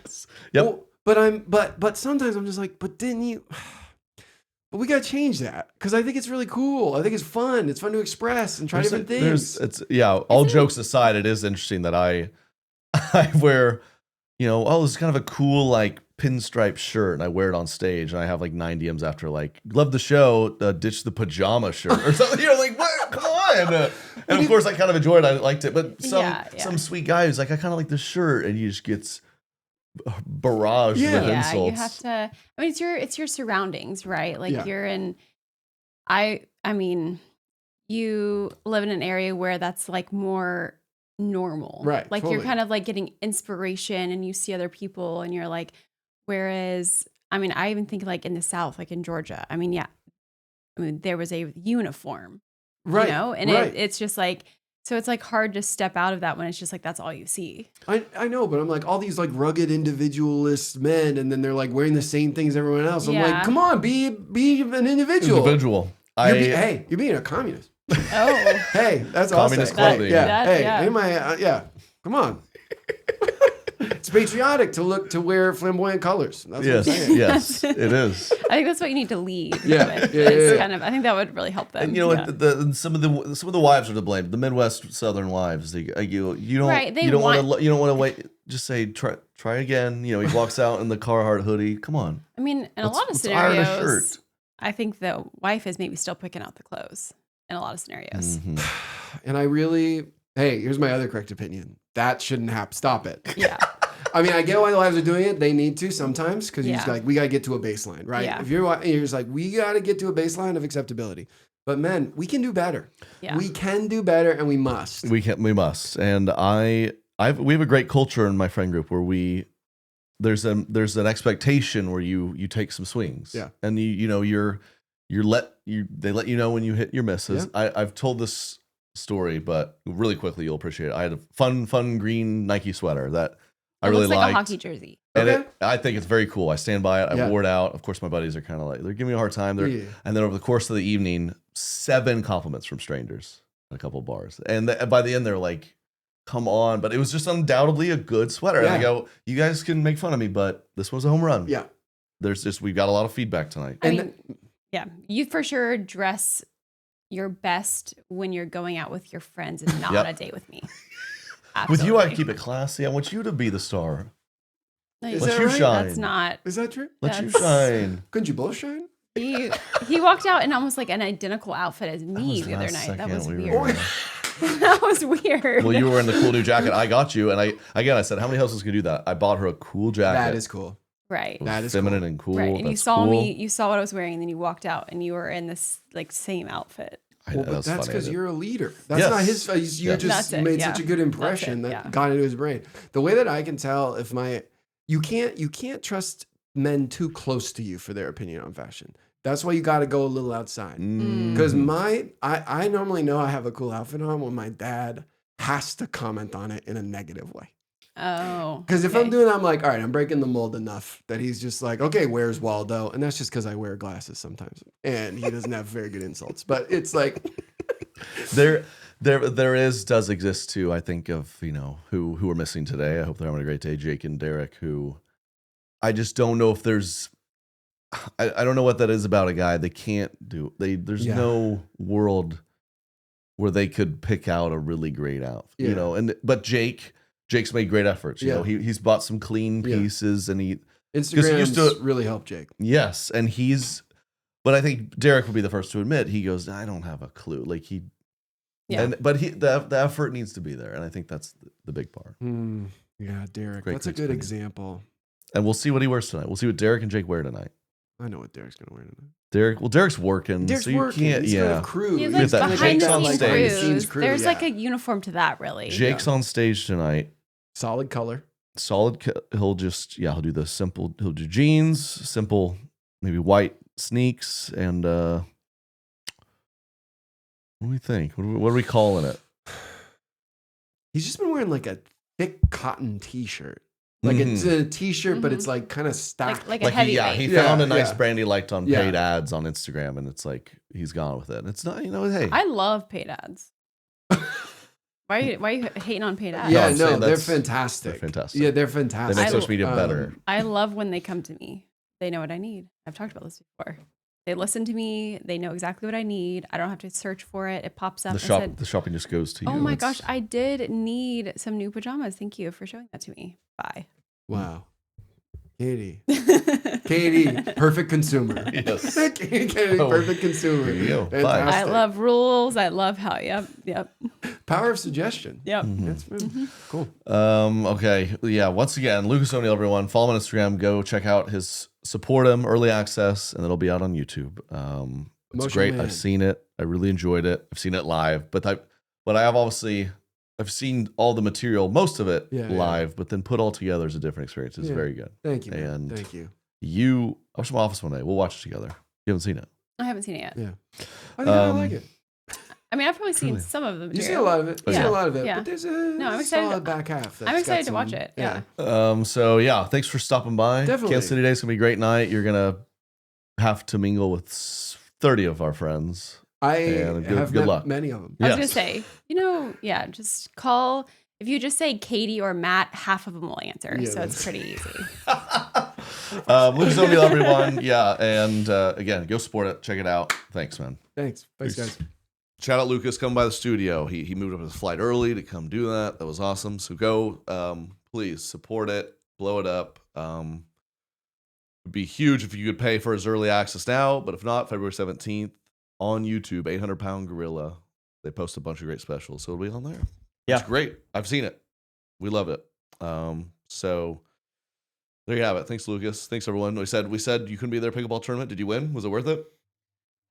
Yep. Well, but sometimes I'm just like, but didn't you? But we got to change that because I think it's really cool. I think it's fun. It's fun to express and try different things. All jokes aside, it is interesting that I wear, this is kind of a cool like pinstripe shirt, and I wear it on stage, and I have like 9 DMs after like, love the show, ditch the pajama shirt or something. You're like, what? Come on. And of course, I kind of enjoyed it. I liked it, but some sweet guy who's like, I kind of like the shirt, and he just gets barraged with Yeah, insults. you have to. I mean, it's your surroundings, right? Like Yeah. you're in. I mean, you live in an area where that's like more normal, Right, Like totally. you're kind of like getting inspiration, and you see other people, and you're like, whereas, I mean, I even think like in the South, like in Georgia. I mean, yeah, there was a uniform, Right. and right. it's just like. So it's like hard to step out of that when it's just like that's all you see. I know, but I'm like all these like rugged individualist men, and then they're like wearing the same things as everyone else. I'm like, Yeah. come on, be an individual. You're being a communist. Oh, Hey, that's all. Communist I'll say. clothing. Yeah. That- Hey, yeah. yeah. Come on. It's patriotic to wear flamboyant colors. That's Yes, what I'm saying. yes, it is. I think that's what you need to lead. Yeah, with. yeah, It's yeah. kind of. I think that would really help them. And you know yeah. what? Some of the wives are to blame. The Midwest Southern wives. You don't Right, they you don't want want- to wait. Just say try again. He walks out in the Carhartt hoodie. Come on. I mean, in a lot of let's iron a scenarios, shirt. I think the wife is maybe still picking out the clothes in a lot of scenarios. Mhm. And here's my other correct opinion. That shouldn't happen. Stop it. Yeah, I mean, I get why the wives are doing it. They need to sometimes because Yeah. we got to get to a baseline, right? Yeah. If you're just like, we got to get to a baseline of acceptability. But men, we can do better. yeah. We can do better, and we must. We must. And we have a great culture in my friend group where there's an expectation where you take some swings. Yeah. And they let you know when you hit your misses. I've told this story, but really quickly you'll appreciate it. I had a fun green Nike sweater that I It really looks like liked. a hockey jersey. And Okay. I think it's very cool. I stand by it. I Yeah. wore it out. Of course, my buddies are kind of like, they're giving me a hard time. Yeah. And then over the course of the evening, 7 compliments from strangers in a couple of bars. And by the end, they're like, come on. But it was just undoubtedly a good sweater. And I Yeah. go, you guys can make fun of me, but this was a home run. Yeah. We've got a lot of feedback tonight. I And mean, yeah, you for sure dress your best when you're going out with your friends and not Yep. on a date with me. With you, I Absolutely. keep it classy. I want you to be the star. Like, Is Let that you right? shine. That's not. Is that true? Let you That's- shine. Couldn't you both shine? He walked out in almost like an identical outfit as me was the other last night. That second was we weird. were- That was weird. Well, you were in the cool new jacket. I got you. And I said, how many houses can do that? I bought her a cool jacket. That is cool. Right. That is feminine cool. and cool. Right. And you That's saw cool. me, you saw what I was wearing, and then you walked out and you were in this like same outfit. Well, but was that's funny. because you're a leader. That's Yes. not his face. You Yeah. just That's it, made yeah. such a good impression That's it, that yeah. got into his brain. The way that I can tell if you can't trust men too close to you for their opinion on fashion. That's why you got to go a little outside. Because I normally know I have a cool outfit on when my dad has to comment on it in a negative way. Oh. Because if okay. I'm doing that, I'm like, all right, I'm breaking the mold enough that he's just like, okay, where's Waldo? And that's just because I wear glasses sometimes. And he doesn't have very good insults. But it's like, does exist too, I think, of, you know, who are missing today. I hope they're having a great day. Jake and Derek, who I just don't know if there's, I don't know what that is about a guy. They can't do, there's Yeah. no world where they could pick out a really great outfit, you Yeah. know, but Jake's made great efforts. You Yeah. know, he's bought some clean Yeah. pieces and he Instagram used to- really helped Jake. yes. And but I think Derek would be the first to admit, he goes, I don't have a clue. Like Yeah. but the effort needs to be there. And I think that's the big part. Yeah, Derek. Great That's a Creek's good opinion. example. And we'll see what he wears tonight. We'll see what Derek and Jake wear tonight. I know what Derek's going to wear tonight. Derek's working. Derek's so you working. can't, He's got yeah. a crew. He's Look like at that. behind Jake's the on scenes stage. crews. There's like a uniform to that, really. Jake's on stage tonight. Solid color. He'll do the simple, he'll do jeans, simple, maybe white sneaks, and what do we think? What are we calling it? He's just been wearing like a thick cotton t-shirt. Like it's a t-shirt, but it's like kind of stacked. Like a heavyweight. He Yeah, found a nice yeah. brand he liked on Yeah. paid ads on Instagram, and it's like he's gone with it. And it's not, you know, hey. I love paid ads. Why are you hating on paid ads? Yeah, I'm saying they're that's- fantastic. they're fantastic. Yeah, they're They fantastic. make social media Um, better. I love when they come to me. They know what I need. I've talked about this before. They listen to me. They know exactly what I need. I don't have to search for it. It pops up. The shopping just goes to you. Oh my It's- gosh, I did need some new pajamas. Thank you for showing that to me. Bye. Wow. Katie, perfect consumer. Yes. Katie, Oh, perfect consumer. here you go. Bye. I Fantastic. love rules. I love how, yep. Power of suggestion. Yep. That's cool. Okay. Yeah. Once again, Lucas O'Neill, everyone. Follow him on Instagram. Go check out support him, early access, and it'll be out on YouTube. It's Motion great. Man. I've seen it. I really enjoyed it. I've seen it live, but I've seen all the material, most of it Yeah, yeah. live, but then put all together is a different experience. It's Yeah. very good. Thank you, man. And Thank you. I watched my office one day. We'll watch it together. You haven't seen it. I haven't seen it yet. Yeah. I think I like it. I mean, I've probably seen Really? some of them. You see a lot of it. You see Yeah. a lot of it. Yeah. But there's a I'm excited solid to- back half. I'm that's excited got to watch some- it. Yeah. So yeah, thanks for stopping by. Definitely. Kansas City Day's gonna be a great night. You're gonna have to mingle with 30 of our friends. I And have good met luck. many of them. I was Yes. going to say, just call. If you just say Katie or Matt, half of them will answer. Yeah, So it's that's- pretty easy. Lucas O'Neill, everyone. Yeah, and again, go support it. Check it out. Thanks, man. Thanks, guys. Shout out Lucas, come by the studio. He moved up his flight early to come do that. That was awesome. So go, please support it, blow it up. It'd be huge if you could pay for his early access now, but if not, February 17th on YouTube, 800 Pound Gorilla. They post a bunch of great specials, so it'll be on there. Yeah. It's great. I've seen it. We love it. So there you have it. Thanks, Lucas. Thanks, everyone. We said you couldn't be there pickleball tournament. Did you win? Was it worth it?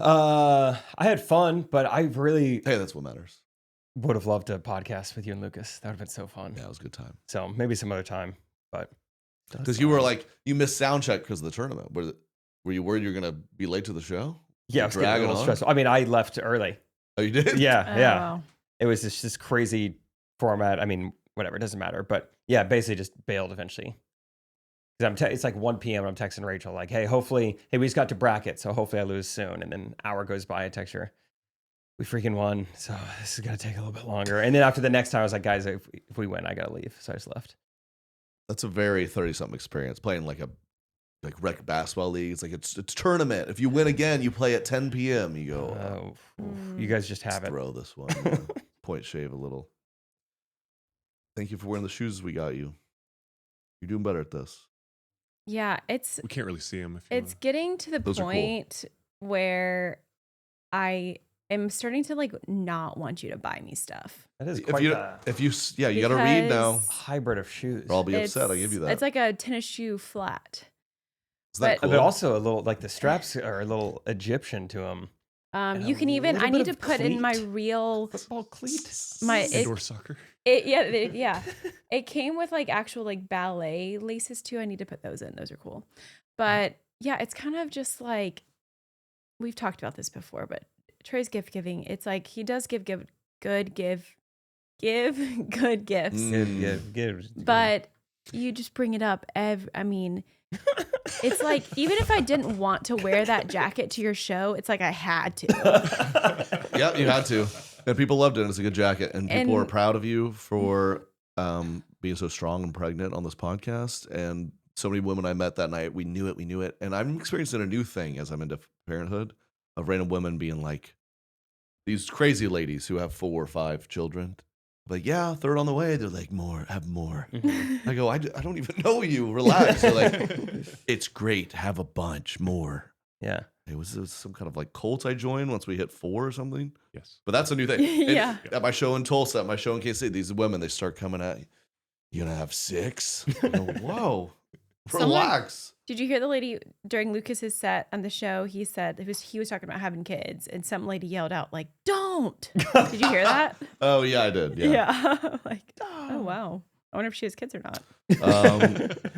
I had fun, but I really Hey, that's what matters. would have loved a podcast with you and Lucas. That would have been so fun. Yeah, it was a good time. So maybe some other time, but Because you were like, you missed sound check because of the tournament. Were you worried you were going to be late to the show? yeah, it was getting a Dragging little on? stressful. I mean, I left early. Oh, you did? Yeah, Oh, yeah. wow. It was just this crazy format. I mean, whatever, it doesn't matter. But yeah, basically just bailed eventually. 'Cause it's like 1 p.m. and I'm texting Rachel like, hey, we just got to bracket, so hopefully I lose soon. And then an hour goes by, I text her, we freaking won, so this is gonna take a little bit longer. And then after the next time, I was like, guys, if we win, I gotta leave. So I just left. That's a very 30-something experience playing like rec basketball league. It's like it's tournament. If you win again, you play at 10 p.m. You go, Oh, you guys just let's have it. throw this one. Point shave a little. Thank you for wearing the shoes we got you. You're doing better at this. Yeah, it's We can't really see him. it's getting to the Those are cool. point where I am starting to like not want you to buy me stuff. That is If quite you a got to read now. Because hybrid of shoes. Or I'll be upset. I give you that. It's like a tennis shoe flat. Is that But- cool? But also a little like the straps are a little Egyptian to them. And You a can even. little I bit need to of put in my cleat. real. Football cleat. Indoor soccer. Yeah. It came with like actual like ballet laces too. I need to put those in. Those are cool. But yeah, it's kind of just like we've talked about this before. But Trey's gift giving. It's like he does give good good gifts. Give. But you just bring it up. I mean, it's like even if I didn't want to wear that jacket to your show, it's like I had to. Yeah, you had to. And people loved it. It's a good jacket. And people are And- proud of you for being so strong and pregnant on this podcast. And so many women I met that night, we knew it. And I'm experiencing a new thing as I'm into parenthood of random women being like, these crazy ladies who have 4 or 5 children. Like, yeah, third on the way. They're like, have more. I go, I don't even know you. Relax. They're like, it's great. Have a bunch more. Yeah. It was some kind of like cult I joined once we hit 4 or something. Yes. But that's a new thing. And Yeah. at my show in Tulsa, at my show in KC, these women, they start coming at you. You gonna have 6? I go, whoa. Someone- Relax. Did you hear the lady during Lucas's set on the show? He said he was talking about having kids, and some lady yelled out like, "Don't!" Did you hear that? Oh yeah, I did. Yeah. Like, oh wow. I wonder if she has kids or not.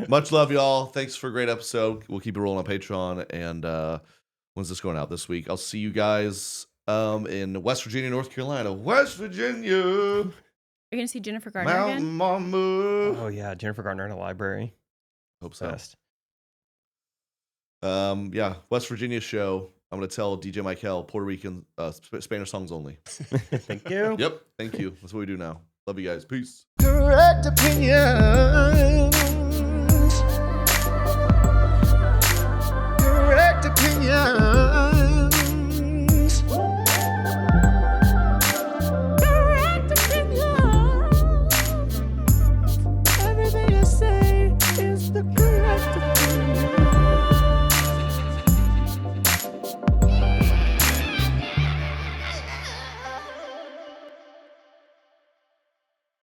Much love, y'all. Thanks for a great episode. We'll keep it rolling on Patreon. And when's this going out this week? I'll see you guys in West Virginia, North Carolina. West Virginia. Are you gonna see Jennifer Gardner Mountain again? Mama. Oh yeah, Jennifer Gardner in a library. Hope so. Best. Yeah, West Virginia show. I'm gonna tell DJ Michael Puerto Rican Spanish songs only. Thank you. Yep. Thank you. That's what we do now. Love you guys. Peace. Correct opinion.